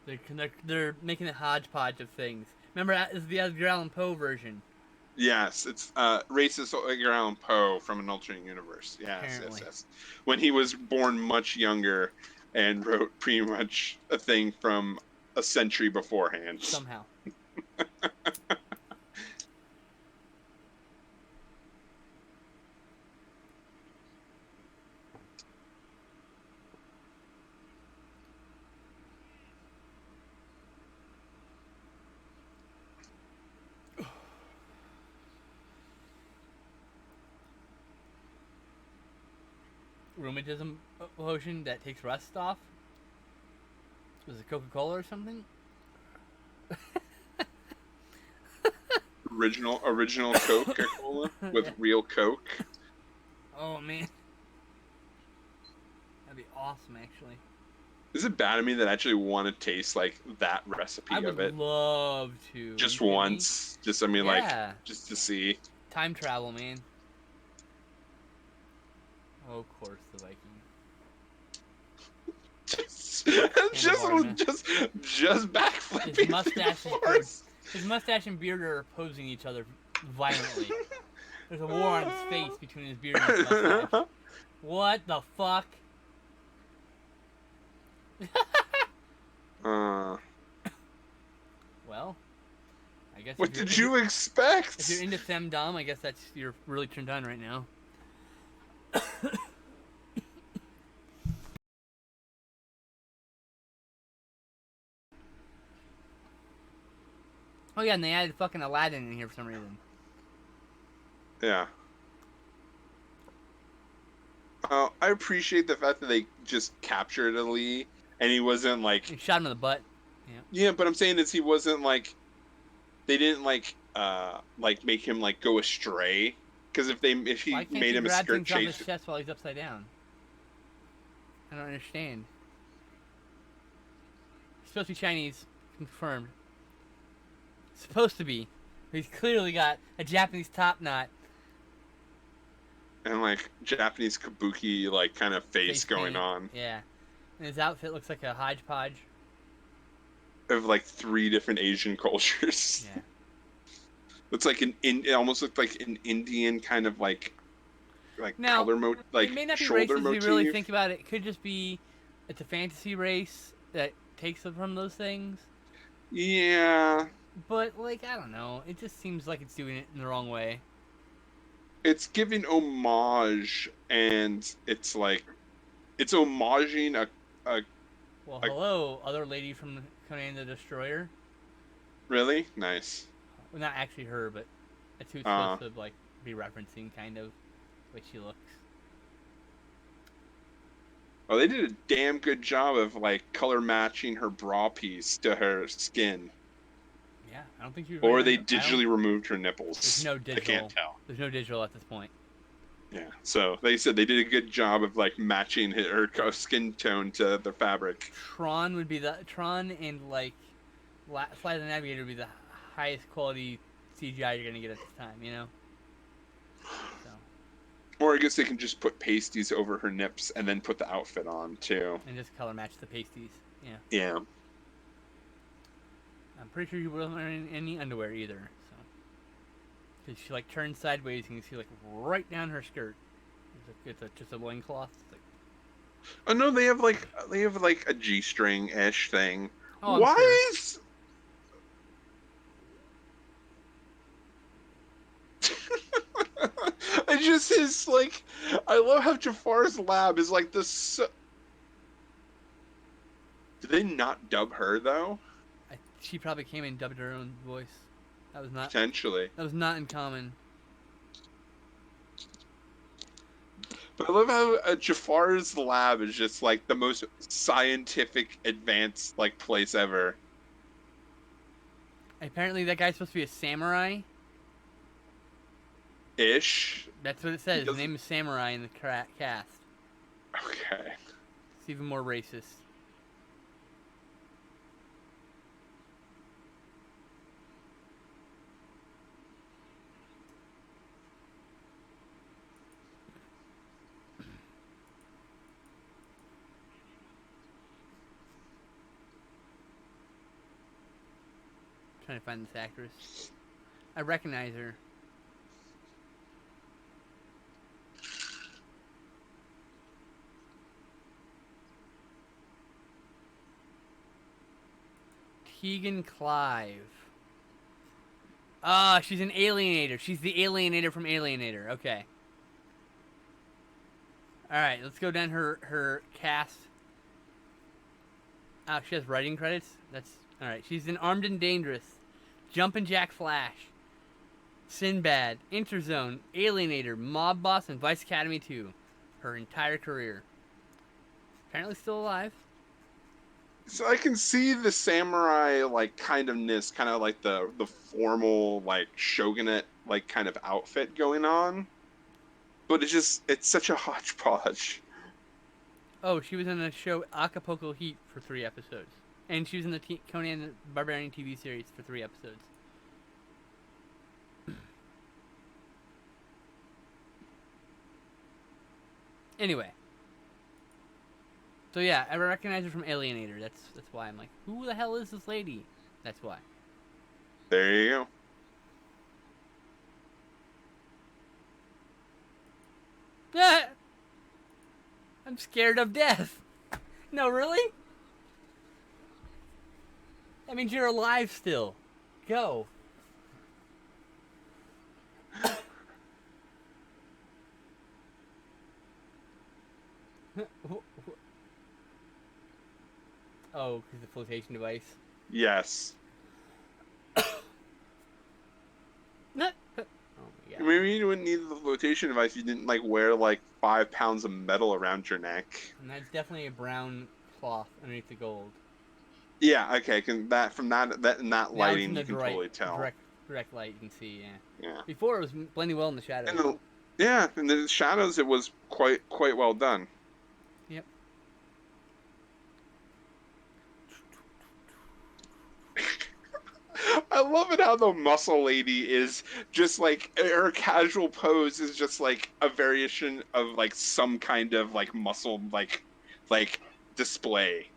they're making a hodgepodge of things. Remember, it's the Edgar Allan Poe version. Yes, it's racist Edgar Allan Poe from an alternate universe. Yes, Apparently. yes. When he was born much younger and wrote pretty much a thing from a century beforehand. Somehow. Rheumatism potion that takes rust off? Was it Coca-Cola or something? Original Coca-Cola with Yeah. real Coke. Oh man. That'd be awesome, actually. Is it bad of me that I actually want to taste like that recipe I of would it? love to. Just Are you kidding me? once. Just, I mean, Yeah. like, just to see. Time travel, man. Oh, of course, the Viking. just backflipping. His mustache through force. His mustache and beard are opposing each other violently. There's a war on his face between his beard and his mustache. What the fuck? Well, I guess. What did you expect? If you're into femdom, I guess you're really turned on right now. Oh yeah, and they added fucking Aladdin in here for some reason. Yeah. I appreciate the fact that they just captured Ali, and he wasn't like. He shot him in the butt. Yeah. Yeah, but I'm saying is he wasn't like. They didn't like make him like go astray, because if he Why can't made he him a grab skirt things off chase. his chest while he's upside down? I don't understand. He's supposed to be Chinese, confirmed. Supposed to be. He's clearly got a Japanese top knot. And like Japanese kabuki like kind of face going paint. on. Yeah. And his outfit looks like a hodgepodge. Of like 3 different Asian cultures. Yeah. It's like it almost looked like an Indian kind of like Now, it like may not be shoulder racist if you really motif. think about it. It could just be it's a fantasy race that takes it from those things. Yeah, But like I don't know, it just seems like it's doing it in the wrong way. it's giving homage, and it's like it's homaging a, Well, a hello, other lady from Conan the Destroyer. really nice. Well, not actually her, but that's who it's Uh, supposed to like be referencing, kind of the way she looks. well, they did a damn good job of like color matching her bra piece to her skin, Yeah, I don't think she was wearing. or they I don't. digitally removed her There's nipples. no I can't digital. tell. There's no digital at this point. Yeah, so they said they did a good job of like matching her skin tone to the fabric. Tron would be the Tron and like Flight of the Navigator would be the highest quality CGI you're gonna get at this time. You know. So Or I guess they can just put pasties over her nips and then put the outfit on too. and just color match the pasties. Yeah. Yeah. I'm pretty sure she wasn't wearing any underwear either. So. Cause she like turns sideways and you see like right down her skirt. Just a loincloth. It's like, Oh no, they have like a G-string ish thing. oh, I'm sure. Why is I just is like I love how Jafar's lab is like this. Did they not dub her though? She probably came in and dubbed her own voice. That was not. Potentially. That was not uncommon. But I love how Jafar's lab is just like the most scientific, advanced like place ever. Apparently, that guy's supposed to be a samurai. Ish. That's what it says. His name is Samurai in the cast. Okay. It's even more racist. Trying to find this actress. I recognize her. Keegan Clive. Ah, she's an alienator. She's the alienator from Alienator. Okay. All right, let's go down her cast. Oh, she has writing credits. That's all right. She's in Armed and Dangerous, Jumpin' Jack Flash, Sinbad, Interzone, Alienator, Mob Boss, and Vice Academy 2. Her entire career. Apparently still alive. So I can see the samurai like kind of like the formal like shogunate like kind of outfit going on, but it's such a hodgepodge. Oh, she was in the show Acapulco Heat for 3 episodes. And she was in the Conan the Barbarian TV series for 3 episodes. Anyway. So yeah, I recognize her from Alienator. That's why I'm like, who the hell is this lady? That's why. There you go. Ah! I'm scared of death. No, really? That means you're alive still. Go. Oh, because the flotation device. Yes. Oh my god. Maybe you wouldn't need the flotation device. You didn't like wear like 5 pounds of metal around your neck. And that's definitely a brown cloth underneath the gold. Yeah. Okay. Can that from that in that Now it's lighting in the you can totally tell. direct light you can see, yeah. Yeah. Before it was blending well in the shadows. And in the shadows, it was quite well done. Yep. I love it how the muscle lady is just like her casual pose is just like a variation of like some kind of like muscle like display.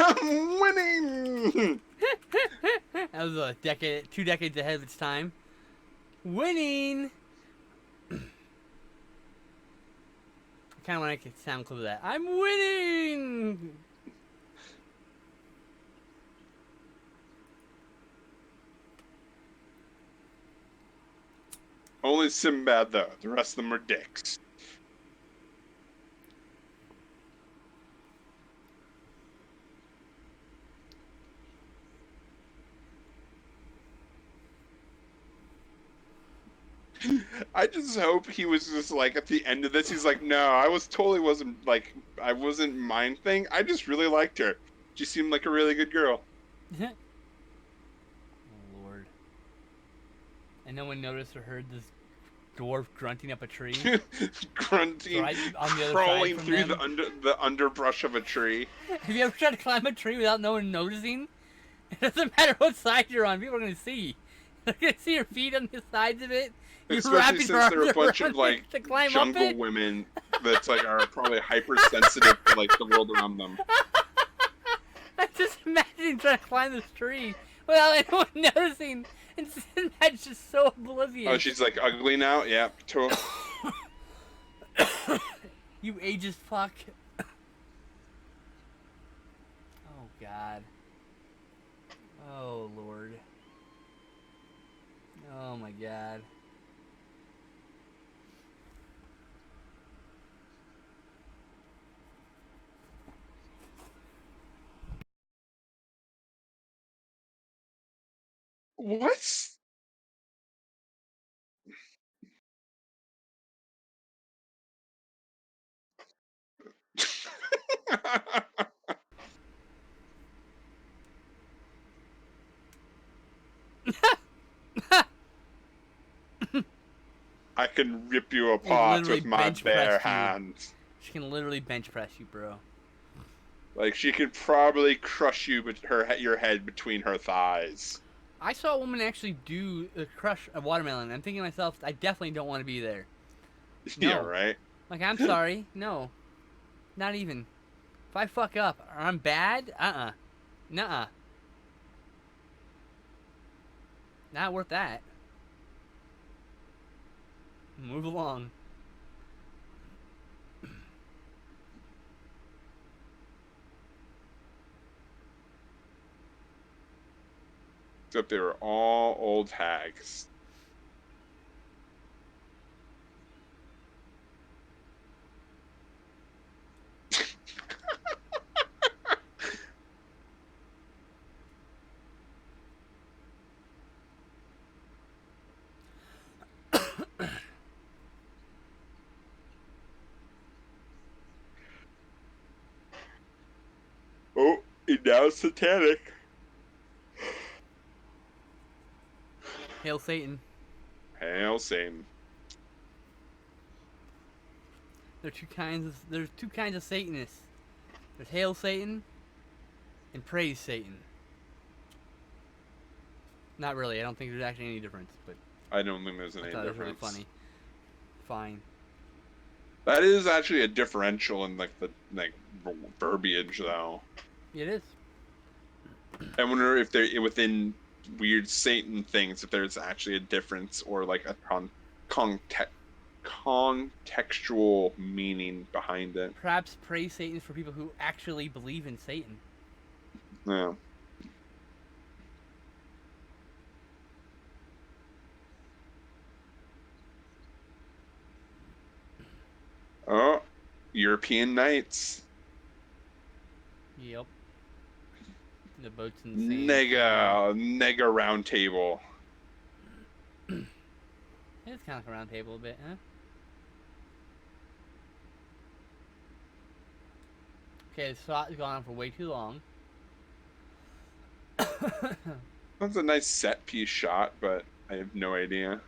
I'm winning. That was a decade, 2 decades ahead of its time. Winning. I kind of want to make a sound clip of that. I'm winning. Only Sinbad though. The rest of them are dicks. I just hope he was just like at the end of this, he's like, no, I wasn't mind thing. I just really liked her. She seemed like a really good girl. Oh Lord! And no one noticed or heard this dwarf grunting up a tree. Grunting, Right on the other crawling side from through them. the underbrush of a tree. Have you ever tried to climb a tree without no one noticing? It doesn't matter what side you're on. People are gonna see. They're gonna see your feet on the sides of it. You're Especially wrapping since your there are a arms bunch around of like it to climb up jungle it. women that's like are probably hypersensitive to like the world around them. I'm just imagining trying to climb this tree without anyone noticing. And that's just so oblivious. Oh, she's like ugly now? Yeah, totally. You ageist fuck. Oh God. Oh Lord. Oh my God. What? I can rip you apart literally with my bench bare pressed you. hands. She can literally bench press you, bro. Like she could probably crush you, but your head between her thighs. I saw a woman actually do crush a watermelon. I'm thinking to myself, I definitely don't want to be there. No. Yeah, right. Like, I'm sorry. No. Not even. If I fuck up or I'm bad, nuh-uh. Not worth that. Move along. Except they were all old hags. Oh, and now it's satanic. Hail Satan. Hail Satan. There's two kinds of Satanists. There's Hail Satan and Praise Satan. Not really. I don't think there's actually any difference, but I don't think there's any I thought difference. it was really funny. Fine. That is actually a differential in like the verbiage though. It is. I wonder if they're within weird Satan things, if there's actually a difference or like a contextual meaning behind it. Perhaps Praise Satan is for people who actually believe in Satan. Yeah. Oh, European Knights. Yep. The boat's in the same. Nega round table. It's kind of like a round table a bit, huh? Okay, the shot has gone on for way too long. That's a nice set piece shot, but I have no idea.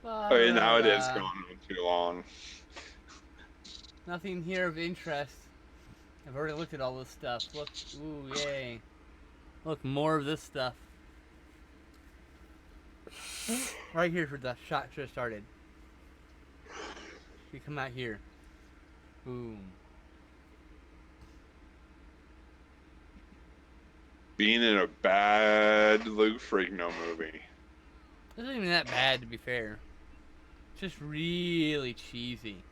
Okay, now it is going on too long. Nothing here of interest. I've already looked at all this stuff. Look, ooh, yay. Look, more of this stuff. Right here's where the shot should have started. You come out here. Boom. Being in a bad Lou Ferrigno movie. This isn't even that bad, to be fair. It's just really cheesy.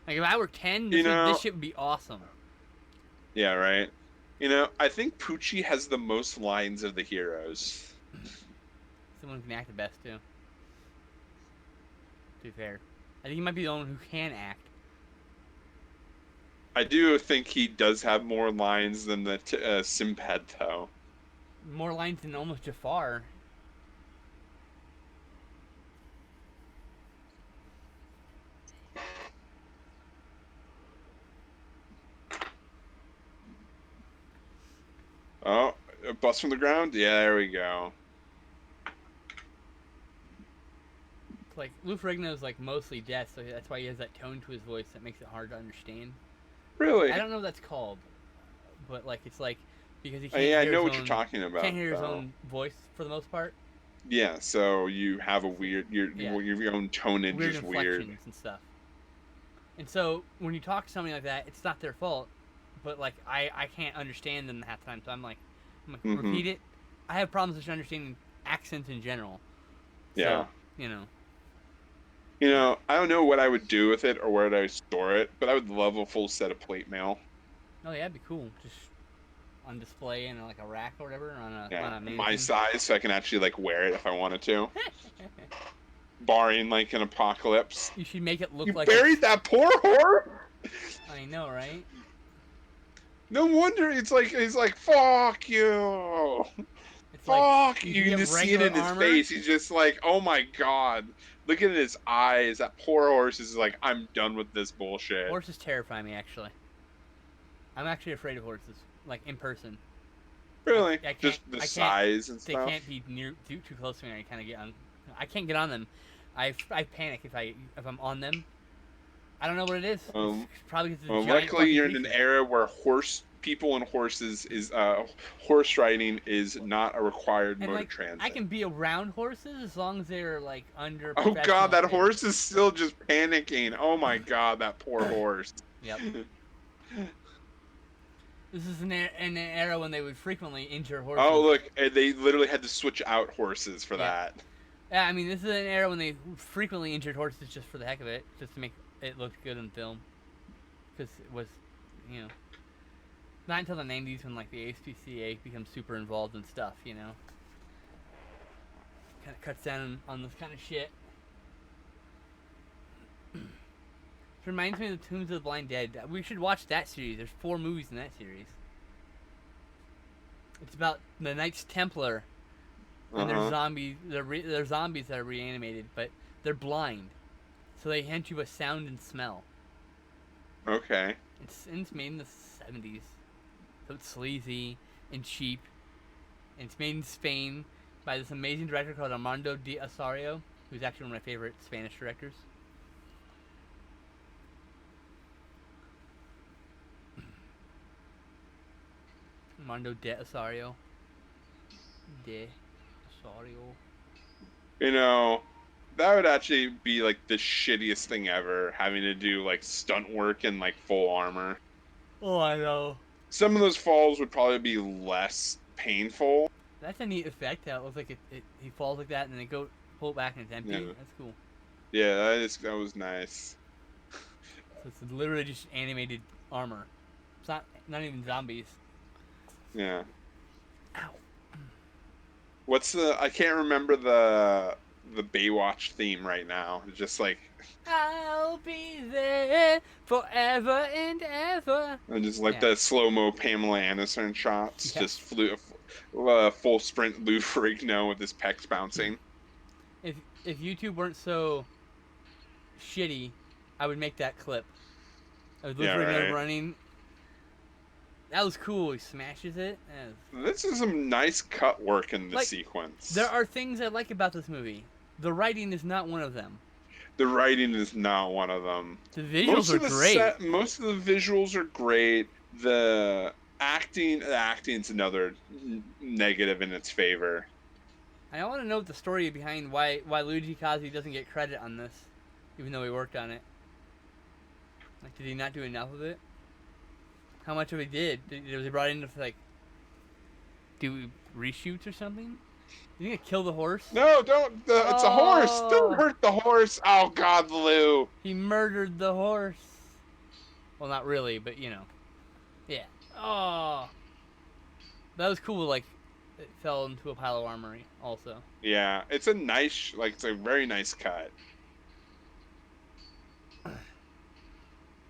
Like, if I were 10, this shit would be awesome. Yeah, right? I think Poochie has the most lines of the heroes. Someone who can act the best, too. To be fair. I think he might be the only one who can act. I do think he does have more lines than the Sinbad, though. More lines than almost Jafar. Oh, a bust from the ground? Yeah, there we go. Like, Lou Ferrigno's like mostly deaf, so that's why he has that tone to his voice that makes it hard to understand. Really? I don't know what that's called, but like it's like because he can't Yeah, hear I know his what own, you're talking about. Can't hear his own voice for the most part. Yeah, so you have a weird, your own tonage Weird is inflections weird. and stuff. And so when you talk to somebody like that, it's not their fault, but like I can't understand them half the time, so I'm like repeat it. I have problems with understanding accents in general. So, Yeah. I don't know what I would do with it or where I store it, but I would love a full set of plate mail. Oh yeah, that'd be cool. Just on display in like a rack or whatever on a my size, so I can actually like wear it if I wanted to. Barring like an apocalypse. You should make it look you like buried that poor whore. I know, right? No wonder he's like fuck you. It's fuck like, you can just see it in his face. He's just like, oh my god. Look at his eyes. That poor horse is like, I'm done with this bullshit. Horses terrify me, actually. I'm actually afraid of horses, like in person. Really? Just the size and stuff. They can't be too close to me. I kind of get on. I can't get on them. I panic if I'm on them. I don't know what it is. It's probably because it's a giant luckily you're in creature. an era where people and horses is horse riding is not a required mode of transit. I can be around horses as long as they're like under. Oh god, that horse is still just panicking. Oh my god, that poor horse. Yep. This is an era when they would frequently injure horses. Oh look, they literally had to switch out horses for that. Yeah, I mean this is an era when they frequently injured horses just for the heck of it, just to make it look good in film. Because it was, not until the 90s when like the ASPCA becomes super involved in stuff, Kind of cuts down on this kind of shit. It reminds me of the Tombs of the Blind Dead. We should watch that series. There's 4 movies in that series. It's about the Knights Templar, and they're zombies. They're zombies that are reanimated, but they're blind, so they hint you with sound and smell. Okay. It's made in the 70s, so it's sleazy and cheap. And it's made in Spain by this amazing director called Armando de Osorio, who's actually one of my favorite Spanish directors. Armando de Osorio. That would actually be like the shittiest thing ever, having to do like stunt work in like full armor. Oh, I know. Some of those falls would probably be less painful. That's a neat effect. How it looks like he falls like that and then they go pull it back and it's empty. Yeah. That's cool. Yeah, that was nice. So it's literally just animated armor. It's not even zombies. Yeah. Ow. I can't remember the Baywatch theme right now. It's just like I'll be there forever and ever. And just like the slow-mo Pamela Anderson shots. Yes. Just full sprint Lou Ferrigno with his pecs bouncing. If YouTube weren't so shitty, I would make that clip. Of Lou Ferrigno running. That was cool. He smashes it. This is some nice cut work in the sequence. There are things I like about this movie. The writing is not one of them. The writing is not one of them. The visuals are great. Most of the visuals are great. The acting's another negative in its favor. I want to know the story behind why Luigi Kazi doesn't get credit on this, even though he worked on it. Like, did he not do enough of it? How much of it did? Was he brought in to like do reshoots or something? Did he kill the horse? No, don't. It's a horse. Don't Oh, hurt the horse. Oh God, Lou. he murdered the horse. Well, not really, but you know. Yeah. Oh, that was cool. Like, it fell into a pile of armory. Also. Yeah, it's a nice, like, it's a very nice cut.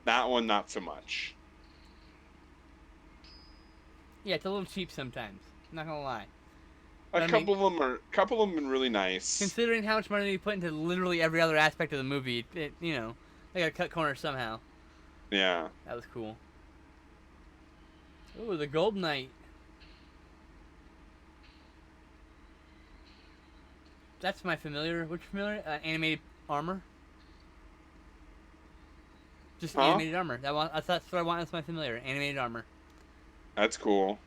That one, not so much. Yeah, it's a little cheap sometimes. Not gonna lie. A couple of them been really nice. Considering how much money they put into literally every other aspect of the movie, you know, they gotta cut corners somehow. Yeah. That was cool. Ooh, the Gold Knight. That's my familiar. Which familiar? Animated armor. Just animated armor. That's what I want as my familiar. Animated armor. That's cool.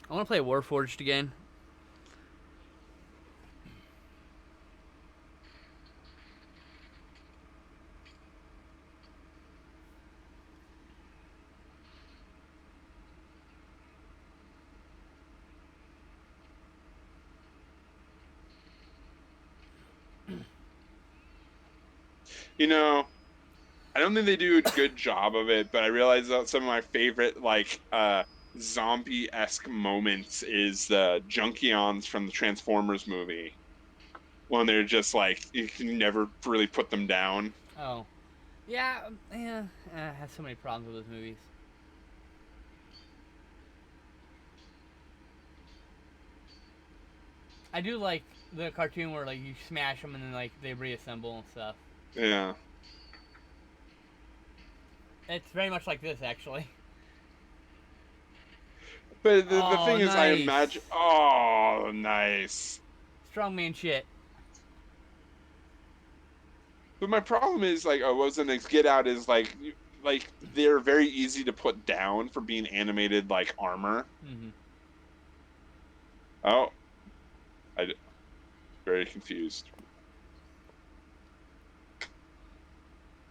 I want to play Warforged again. You know, I don't think they do a good job of it, but I realize that some of my favorite, like, zombie-esque moments is the Junkions from the Transformers movie. When they're just like, you can never really put them down. Oh. Yeah, I have so many problems with those movies. I do like the cartoon where like you smash them and then like they reassemble and stuff. Yeah. It's very much like this actually. But the thing is, nice. I imagine. Oh, nice. Strongman shit. But my problem is, like, what was the next Get Out is, like, they're very easy to put down for being animated, like, armor. Mm-hmm. Oh. Very confused.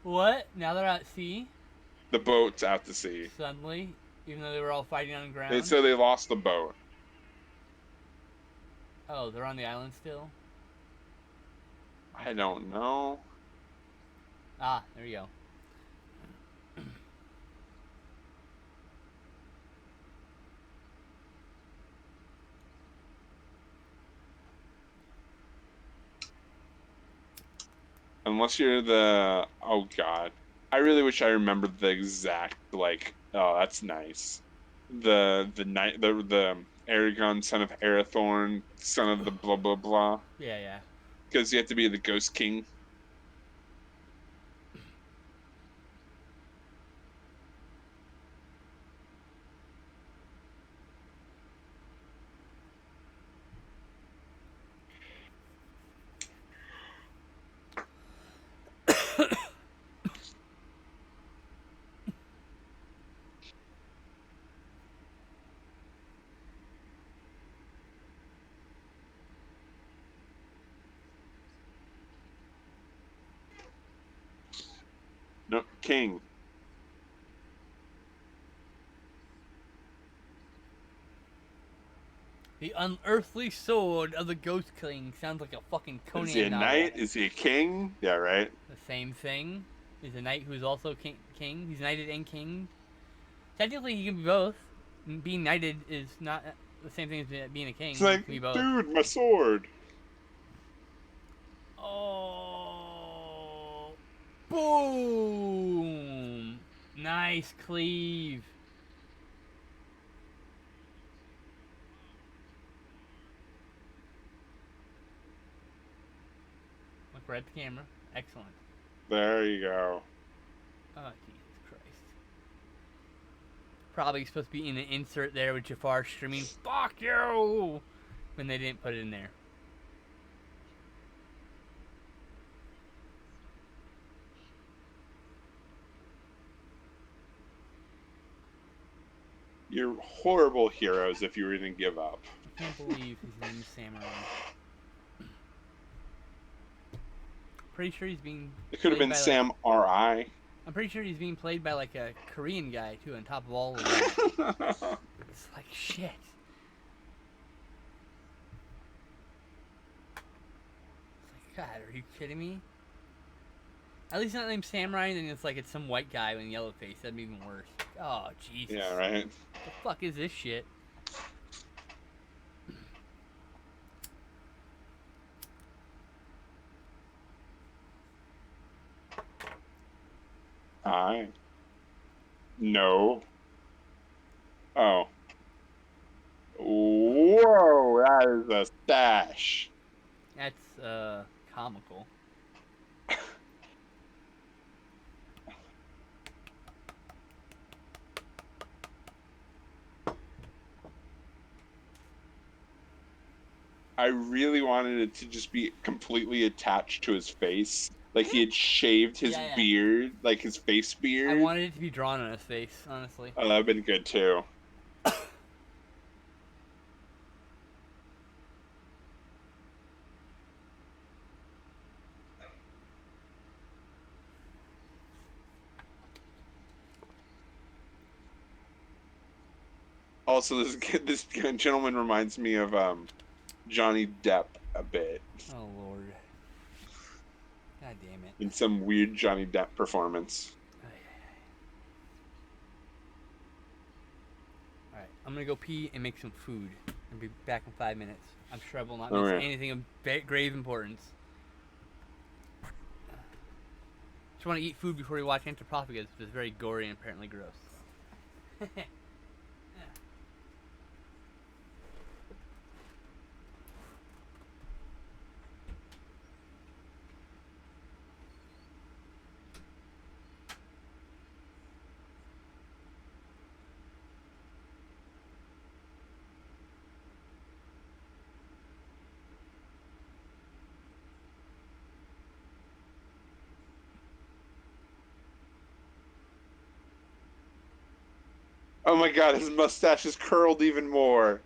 What? Now they're at sea? The boat's out to sea. Suddenly? Even though they were all fighting on the ground? So they lost the boat. Oh, they're on the island still? I don't know. Ah, there you go. Unless you're the... Oh, God. I really wish I remembered the exact, like... Oh, that's nice. The Aragon, son of Arathorn, son of the blah, blah, blah. Yeah, yeah. Because you have to be the Ghost King. No, King. The unearthly sword of the Ghost King sounds like a fucking Conan Is he a novel. knight? Is he a king? Yeah, right. The same thing. He's a knight who's also king. He's knighted and king. Technically, he can be both. Being knighted is not the same thing as being a king. It's like, dude, my sword. Oh, boom! Nice cleave. Look right at the camera. Excellent. There you go. Oh, Jesus Christ. Probably supposed to be in an insert there with Jafar screaming, "Fuck you!" when they didn't put it in there. You're horrible heroes if you were going to give up. I can't believe his name's Samurai. Pretty sure he's being It could have played been by Sam R.I. I'm pretty sure he's being played by like a Korean guy too. On top of all of that, it's like shit. It's like, God, are you kidding me? At least not named Samurai, and then it's like it's some white guy with a yellow face. That'd be even worse. Oh Jesus! Yeah, right. The fuck is this shit? No. Oh. Whoa, that is a stash. That's comical. I really wanted it to just be completely attached to his face. Like he had shaved his Yeah. beard, like his face beard. I wanted it to be drawn on his face, honestly. Oh, that'd been good too. Also, this gentleman reminds me of Johnny Depp a bit. Oh Lord. God damn it. In some weird Johnny Depp performance. Alright, I'm gonna go pee and make some food. I'll be back in 5 minutes. I'm sure I will not miss anything of grave importance. Just want to eat food before we watch Anthropophagus, which is very gory and apparently gross. Oh my god, his mustache is curled even more.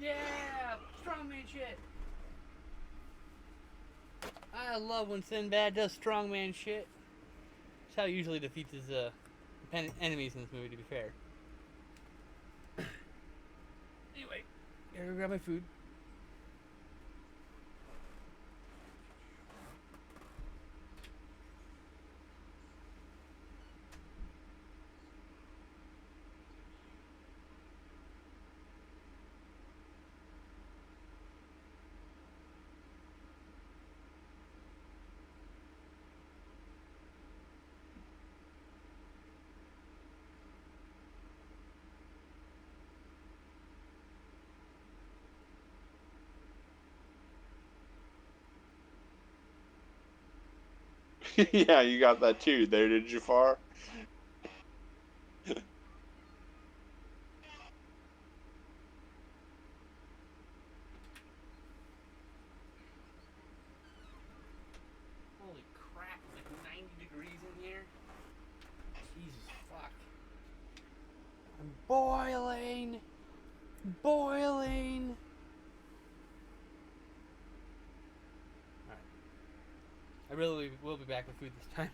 Yeah, strongman shit. I love when Sinbad does strongman shit. That's how he usually defeats his enemies in this movie, to be fair. Anyway, gotta go grab my food. Yeah, you got that too. There, did you far? Holy crap, it's like 90 degrees in here. Jesus fuck. I'm boiling. Boiling. Alright. I really will be back with food this time.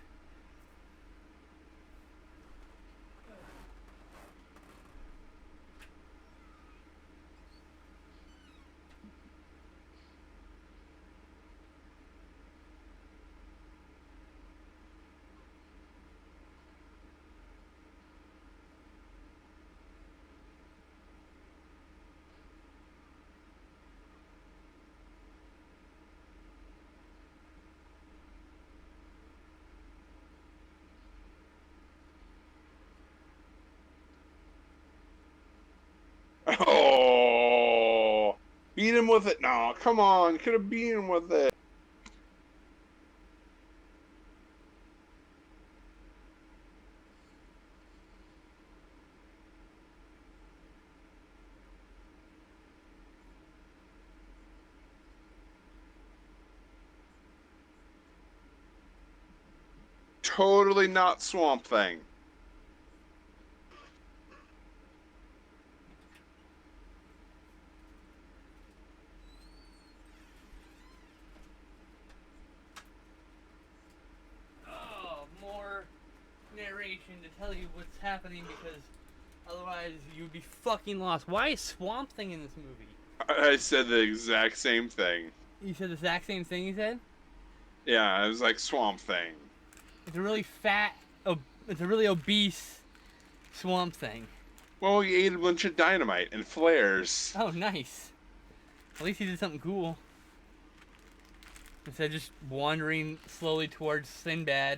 Oh, beat him with it. No, come on. Could have beat him with it. Totally not Swamp Thing. Oh, more narration to tell you what's happening because otherwise you'd be fucking lost. Why is Swamp Thing in this movie? I said the exact same thing. You said the exact same thing you said? Yeah, it was like Swamp Thing. It's a really fat, it's a really obese Swamp Thing. Well, he ate a bunch of dynamite and flares. Oh, nice. At least he did something cool. Instead of just wandering slowly towards Sinbad.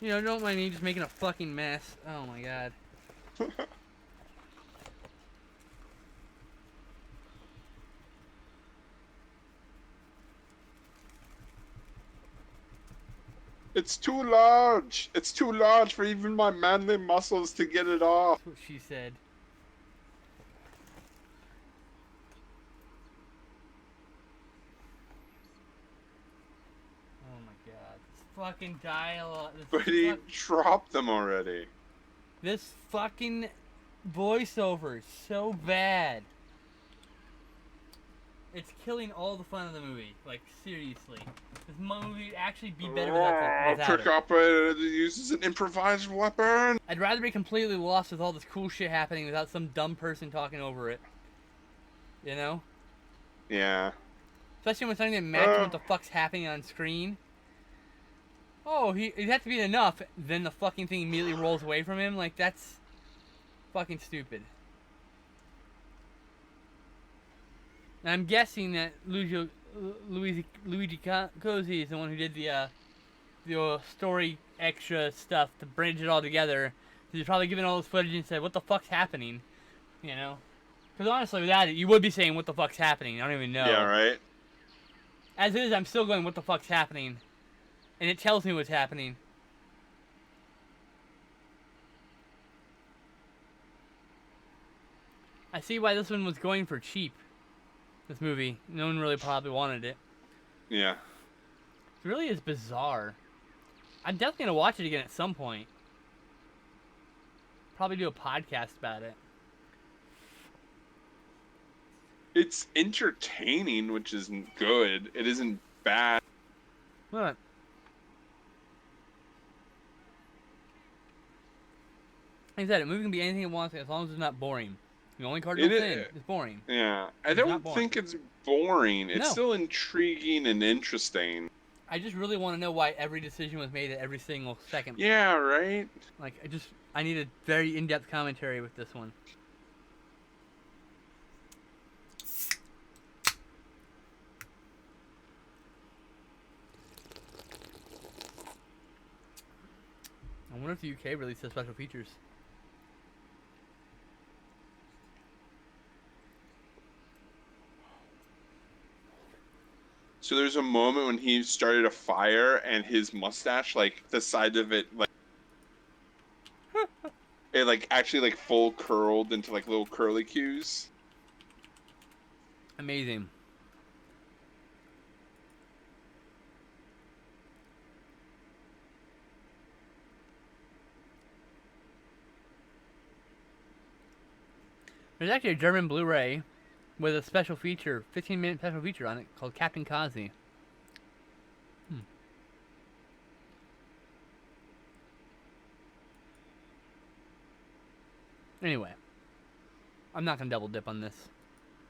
You know, don't mind me just making a fucking mess. Oh my god. It's too large. It's too large for even my manly muscles to get it off. That's what she said. Oh my god. This fucking dialogue. But he dropped them already. This fucking voiceover is so bad. It's killing all the fun of the movie. Like, seriously. This movie would actually be better without Pick it. up uses an improvised weapon. I'd rather be completely lost with all this cool shit happening without some dumb person talking over it. You know? Yeah. Especially when something that matches what the fuck's happening on screen. Oh, it'd have to be enough, then the fucking thing immediately rolls away from him. Like, that's fucking stupid. And I'm guessing that Luigi Cozy is the one who did the story extra stuff to bridge it all together. He's probably given all this footage and said, what the fuck's happening? You know? Because honestly, without it, you would be saying, what the fuck's happening? I don't even know. Yeah, right? As it is, I'm still going, what the fuck's happening? And it tells me what's happening. I see why this one was going for cheap. This movie. No one really probably wanted it. Yeah. It really is bizarre. I'm definitely going to watch it again at some point. probably do a podcast about it. It's entertaining, which isn't good. It isn't bad. What? Like I said, a movie can be anything it wants as long as it's not boring. The only cardinal sin is boring. Yeah, I It's not don't boring. think it's boring. It's No. still intriguing and interesting. I just really want to know why every decision was made at every single second. Yeah, right? Like, I need a very in-depth commentary with this one. I wonder if the UK released the special features. So there's a moment when he started a fire and his mustache, like the side of it, like it like actually like full curled into like little curly cues. Amazing. There's actually a German Blu-ray with a special feature, 15-minute special feature on it called Captain Kazi. Anyway, I'm not gonna double dip on this.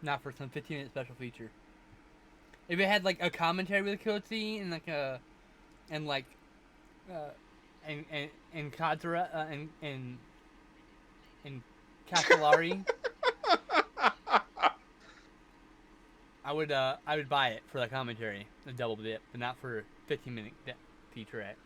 Not for some 15-minute special feature. If it had like a commentary with a Coetzee and like a, and like, and Kadzara and Castellari, I would buy it for that commentary, a double dip, but not for a 15-minute featurette.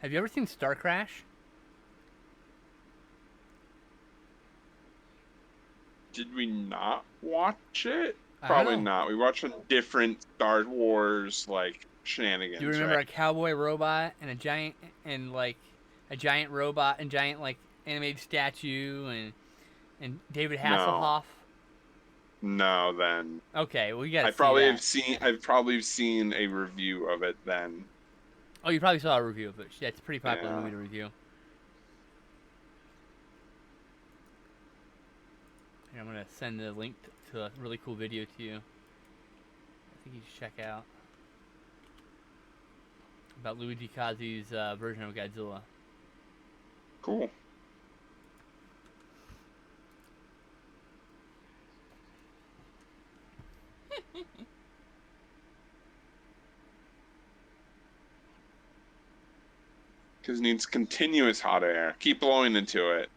Have you ever seen Star Crash? Did we not watch it? I don't Probably know. not. We watched a different Star Wars like shenanigans. Do you remember right? a cowboy robot and a giant robot and giant like animated statue and David Hasselhoff? No, then. Okay, well you gotta I see probably that. have seen. I've probably seen a review of it then. Oh, you probably saw a review of it. Yeah, it's a pretty popular Yeah. movie to review. Here, I'm gonna send the link to a really cool video to you. I think you should check out about Luigi Kazi's version of Godzilla. Cool. Because it needs continuous hot air. Keep blowing into it.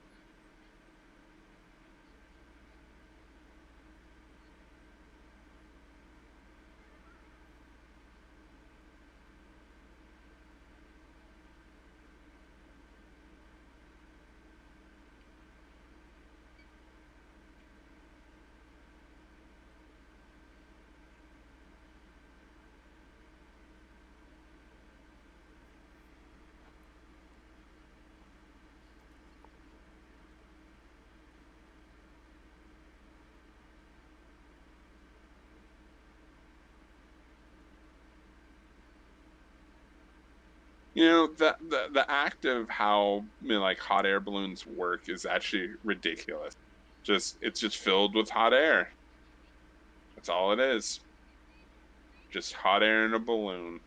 You know, the act of how like hot air balloons work is actually ridiculous. It's just filled with hot air. That's all it is. Just hot air in a balloon.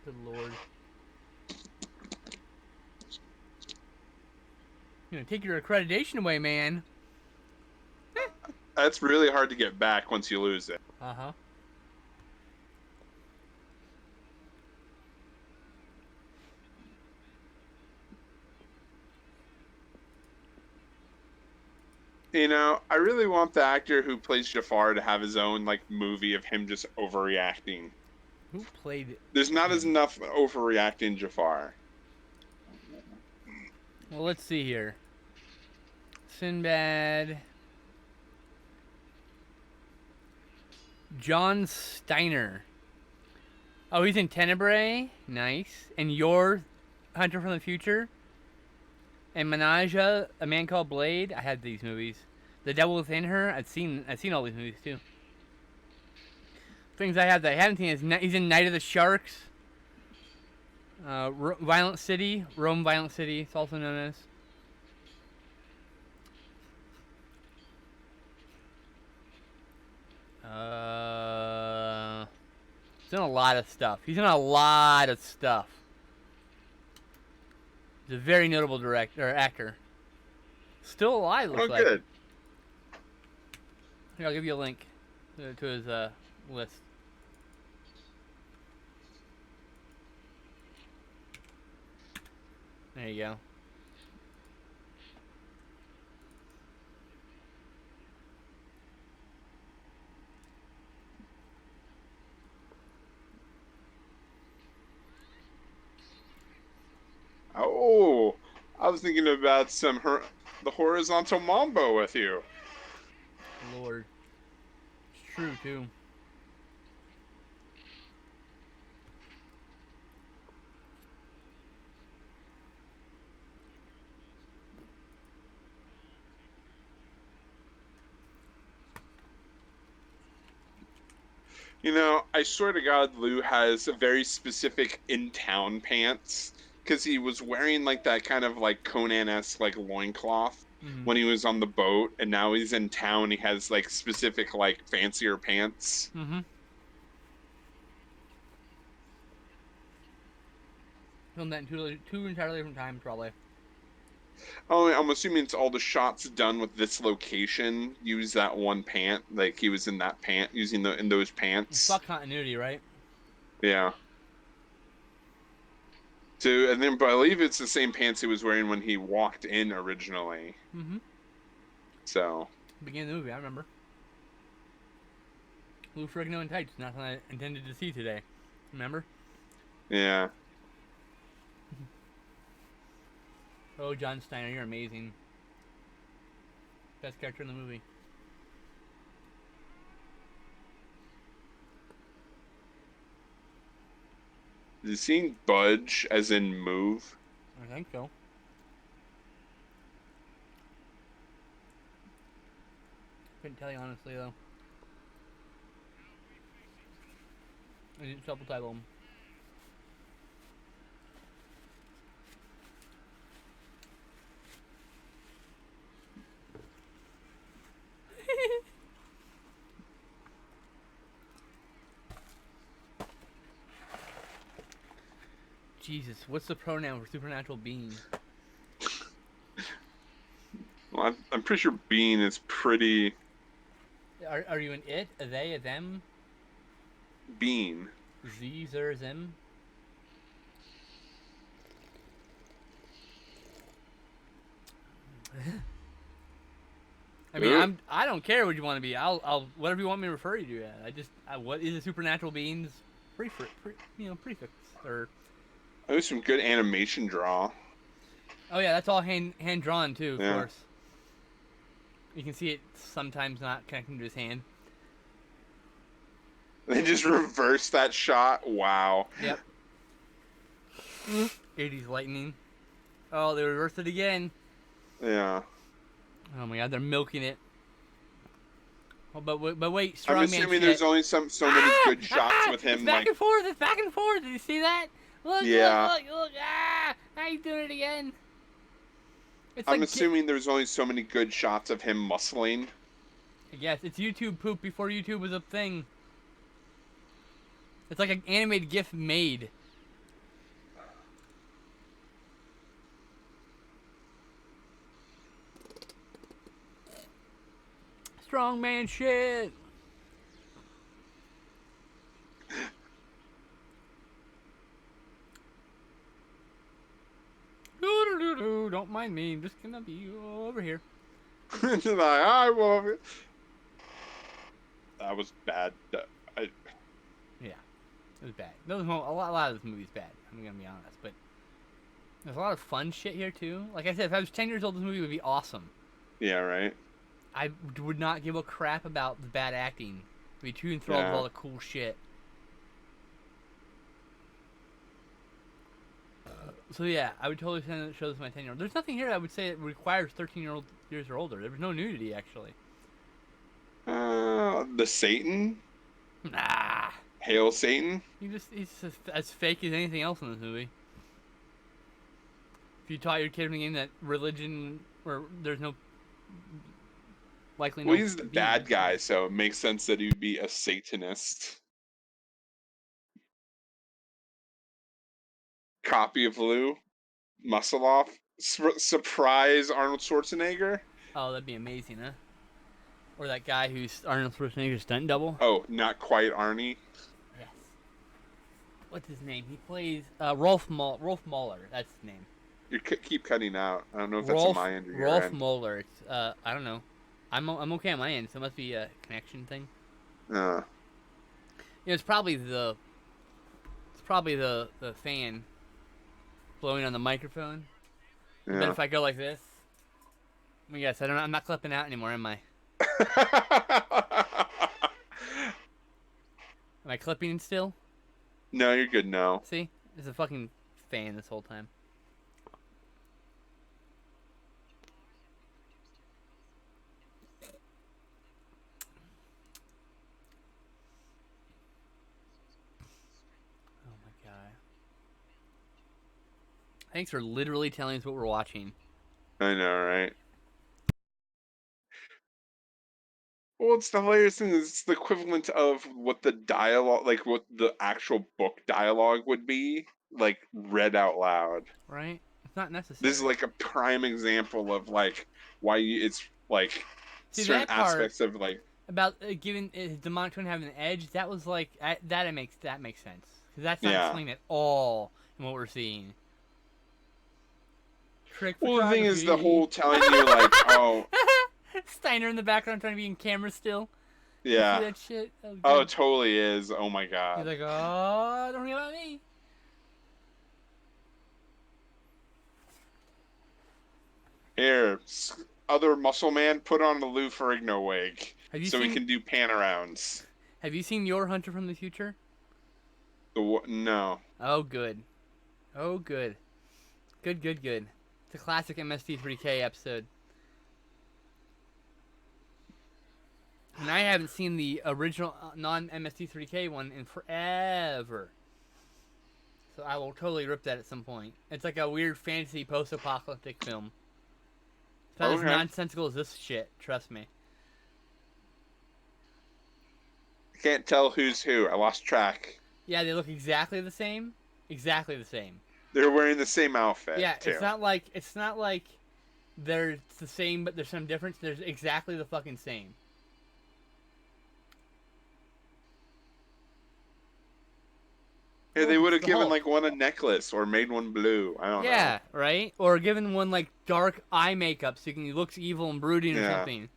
Good lord. You know, take your accreditation away, man. That's really hard to get back once you lose it. Uh-huh. You know, I really want the actor who plays Jafar to have his own like movie of him just overreacting. Who played it? There's not as enough overreacting Jafar. Well, let's see here. Sinbad. John Steiner. Oh, he's in Tenebrae. Nice. And You're Hunter from the Future. And Menage, A Man Called Blade. I had these movies. The Devil Within Her. I've seen all these movies too. Things I have that I haven't seen is he's in Night of the Sharks. Violent City. Rome Violent City. It's also known as. He's in a lot of stuff. He's in a lot of stuff. He's a very notable actor. Still alive, looks like. Good. Here, I'll give you a link to his list. There you go. Oh, I was thinking about the horizontal mambo with you. Lord. It's true, too. You know, I swear to God, Lou has a very specific in-town pants because he was wearing like that kind of like Conan-esque like loincloth when he was on the boat, and now he's in town. He has like specific like fancier pants. Mm-hmm. Filmed that in two entirely different times, probably. Oh, I'm assuming it's all the shots done with this location. Use that one pant, like he was in that pant, using in those pants. Fuck continuity, right? Yeah. So, and then I believe it's the same pants he was wearing when he walked in originally. Mm-hmm. So. Beginning of the movie, I remember. Lou Ferrigno in tights, not something I intended to see today. Remember? Yeah. Oh, John Steiner, you're amazing. Best character in the movie. Is the scene budge as in move? I think so. Couldn't tell you honestly, though. I didn't subtitle them. Jesus, what's the pronoun for supernatural being? Well, I'm pretty sure being is pretty. Are you an it, a they, a them? Being. Z, zer, zim? I mean, I don't care what you want to be. I'll whatever you want me to refer you to. What is a supernatural being's prefix or? There's some good animation draw. Oh yeah, that's all hand drawn too, of Yeah. course. You can see it sometimes not connecting to his hand. They just reversed that shot. Wow. Yep. 80s lightning. Oh, they reversed it again. Yeah. Oh my God, they're milking it. Oh, but wait, I'm strongman assuming shit. there's only so many good shots with him. It's back Like, and forth. It's back and forth. Did you see that? Look, Yeah. look. Ah, now he's doing it again. It's I'm like assuming there's only so many good shots of him muscling. Yes, it's YouTube poop before YouTube was a thing. It's like an animated GIF made. strong man shit. Don't mind me. I'm just gonna be over here. Like, I love it. That was bad. I, Yeah, it was bad. A lot of this movie's bad. I'm gonna be honest, but there's a lot of fun shit here too. Like I said, if I was 10 years old, this movie would be awesome. yeah, right. I would not give a crap about the bad acting. I'd be too enthralled with all the cool shit. So yeah, I would totally show this to my 10-year-old. There's nothing here I would say it requires 13 years or older. There was no nudity actually. The Satan. Nah. Hail Satan. He's just as fake as anything else in this movie. If you taught your kid in the game that religion, or there's no likely no. Well, he's the bad guy, so it makes sense that he'd be a Satanist. Copy of Lou, Muscle Off, surprise Arnold Schwarzenegger. Oh, that'd be amazing, huh? Or that guy who's Arnold Schwarzenegger's stunt double. Oh, not quite Arnie. Yes. What's his name? He plays Rolf Mahler. That's his name. You keep cutting out. I don't know if that's on my end or your Rolf end. Mahler. It's I don't know. I'm okay on my end, so it must be a connection thing. It's probably the fan blowing on the microphone. Yeah. But if I go like this, yes, I'm not clipping out anymore, am I? Am I clipping still? No, you're good now. See? There's a fucking fan this whole time. Oh my god. Thanks for literally telling us what we're watching. I know, right? Well, it's the hilarious thing is it's the equivalent of what the dialogue, like what the actual book dialogue would be, like read out loud. Right? It's not necessary. This is like a prime example of like why it's like certain aspects of like about giving the demonic twin having an edge. That was like that makes sense because that's not explained at all in what we're seeing. Well, the thing is, the whole telling you like, oh. Steiner in the background trying to be in camera still. Yeah. You see that shit? Oh, it totally is. Oh my god. He's like, oh, don't worry about me. Here, other muscle man, put on the Lou Ferrigno wig so we can do pan arounds. Have you seen Your Hunter from the Future? No. Oh, good. Oh, good. Good. It's a classic MST3K episode. And I haven't seen the original non-MST3K one in forever. So I will totally rip that at some point. It's like a weird fantasy post-apocalyptic film. It's not as nonsensical as this shit, trust me. I can't tell who's who. I lost track. Yeah, they look exactly the same. Exactly the same. They're wearing the same outfit. Yeah, too. it's not like they're the same, but there's some difference. There's exactly the fucking same. Yeah, they would have given like one a necklace or made one blue. I don't know. Yeah, right? Or given one like dark eye makeup so he looks evil and brooding or something.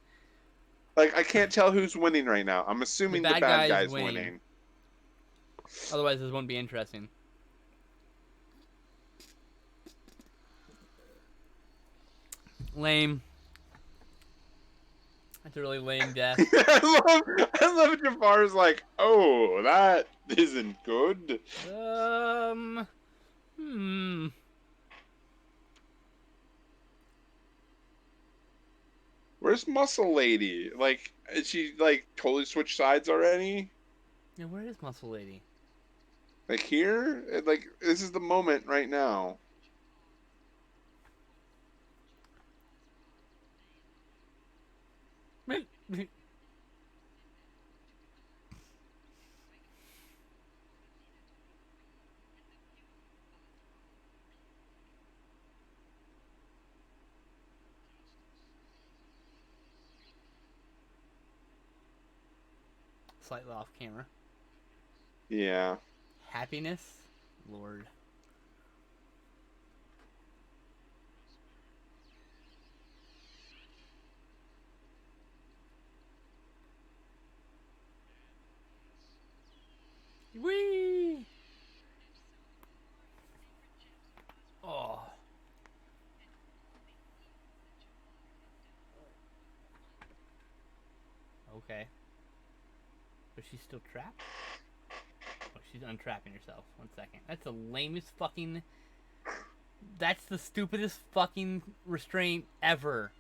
Like I can't tell who's winning right now. I'm assuming the bad guy's winning. Otherwise this won't be interesting. Lame. That's a really lame death. I love Jafar's like, oh, that isn't good. Where's Muscle Lady? Like, is she like totally switched sides already? Yeah, where is Muscle Lady? Like here? Like, this is the moment right now. slightly off camera. Yeah. Happiness? Lord. Whee! Oh. Okay. But she's still trapped? Oh, she's untrapping herself. 1 second. That's the lamest fucking... That's the stupidest fucking restraint ever.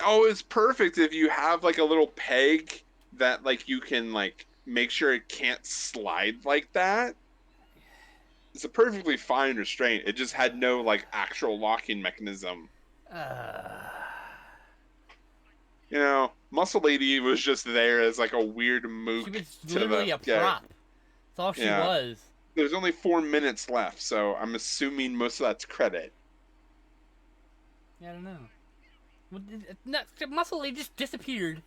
Oh, it's perfect if you have like a little peg that like you can like make sure it can't slide like that. It's a perfectly fine restraint. It just had no like actual locking mechanism. Uh, You know, Muscle Lady was just there as like a weird she mook was to the literally a prop. That's all she yeah. was. There's only 4 minutes left, so I'm assuming most of that's credit. Yeah, I don't know. Muscle Lady just disappeared.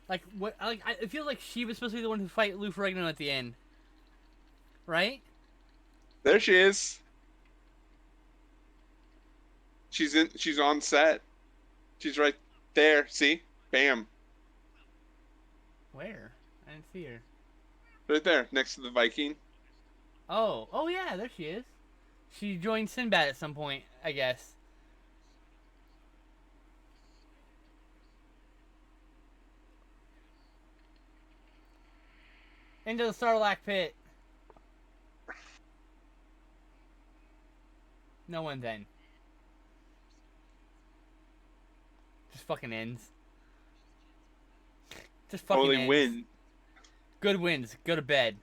Like what? Like I feel like she was supposed to be the one who fight Lou Ferrigno at the end, right? There she is. She's on set. She's right there. See? Bam. Where? I didn't see her. Right there, next to the Viking. Oh yeah, there she is. She joined Sinbad at some point, I guess. Into the Sarlacc pit. No one then. Just fucking ends. Just fucking Only ends. win. Good wins. Go to bed.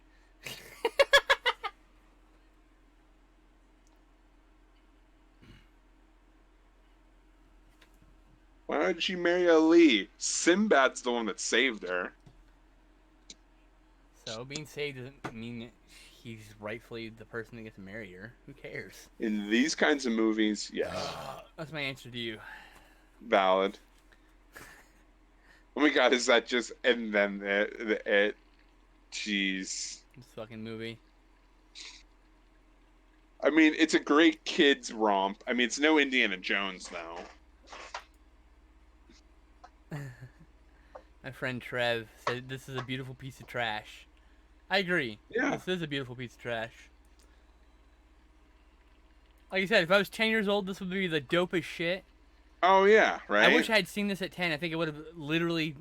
Why did she marry Ali? Sinbad's the one that saved her. So being saved doesn't mean that he's rightfully the person that gets to marry her. Who cares? In these kinds of movies, yes. That's my answer to you. Valid. Oh my god, is that just and then it jeez. This fucking movie. I mean, it's a great kids romp. I mean, it's no Indiana Jones though. My friend Trev said this is a beautiful piece of trash. I agree. Yeah. This is a beautiful piece of trash. Like I said, if I was 10 years old, this would be the dopest shit. Oh yeah, right. I wish I had seen this at 10. I think it would have literally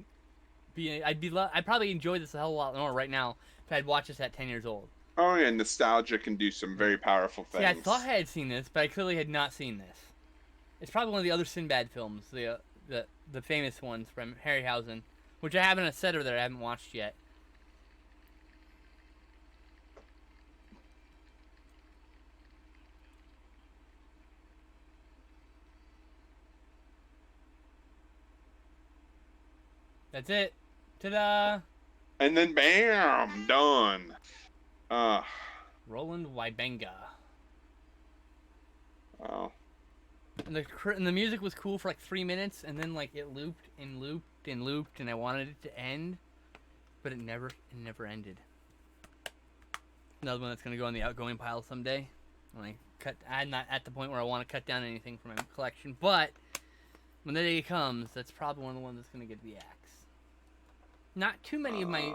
I'd probably enjoy this a hell of a lot more right now if I had watched this at 10 years old. Oh yeah, nostalgia can do some very powerful things. See, I thought I had seen this, but I clearly had not seen this. It's probably one of the other Sinbad films, the famous ones from Harryhausen, which I have in a setter that I haven't watched yet. That's it. Ta-da! And then bam, done. Roland Wybenga. Wow. And the music was cool for like 3 minutes, and then like it looped and looped and looped, and I wanted it to end, but it never ended. Another one that's gonna go on the outgoing pile someday. I'm not at the point where I want to cut down anything from my collection, but when the day comes, that's probably one of the ones that's gonna get the axe. Not too many of my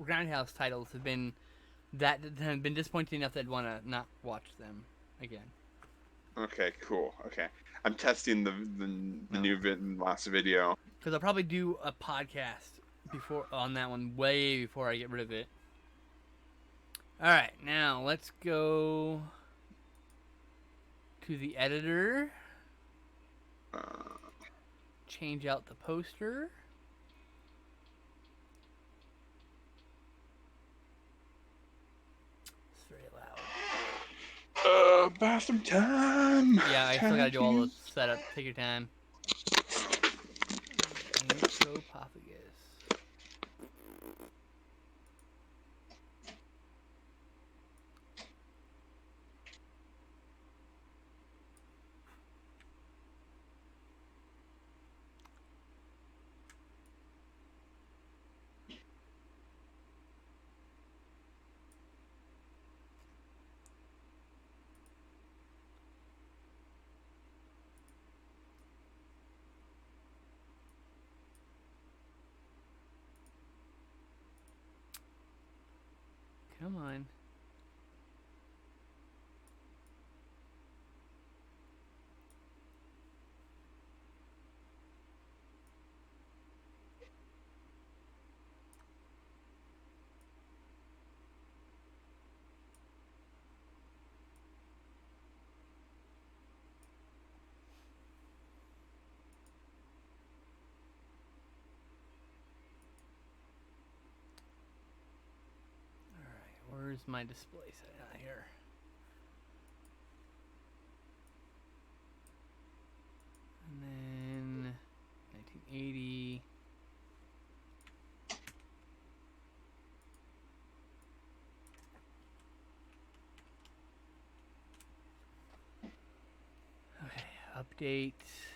Groundhouse titles have been disappointing enough that I'd want to not watch them again. Okay, cool. Okay, I'm testing the new last video. Because I'll probably do a podcast on that one way before I get rid of it. All right, now let's go to the editor. Change out the poster. It's very loud. Bathroom time. Yeah, I still gotta do all the setup. Take your time. Anthropophagus. Come on. Where's my display set here? And then 1980. Okay, update.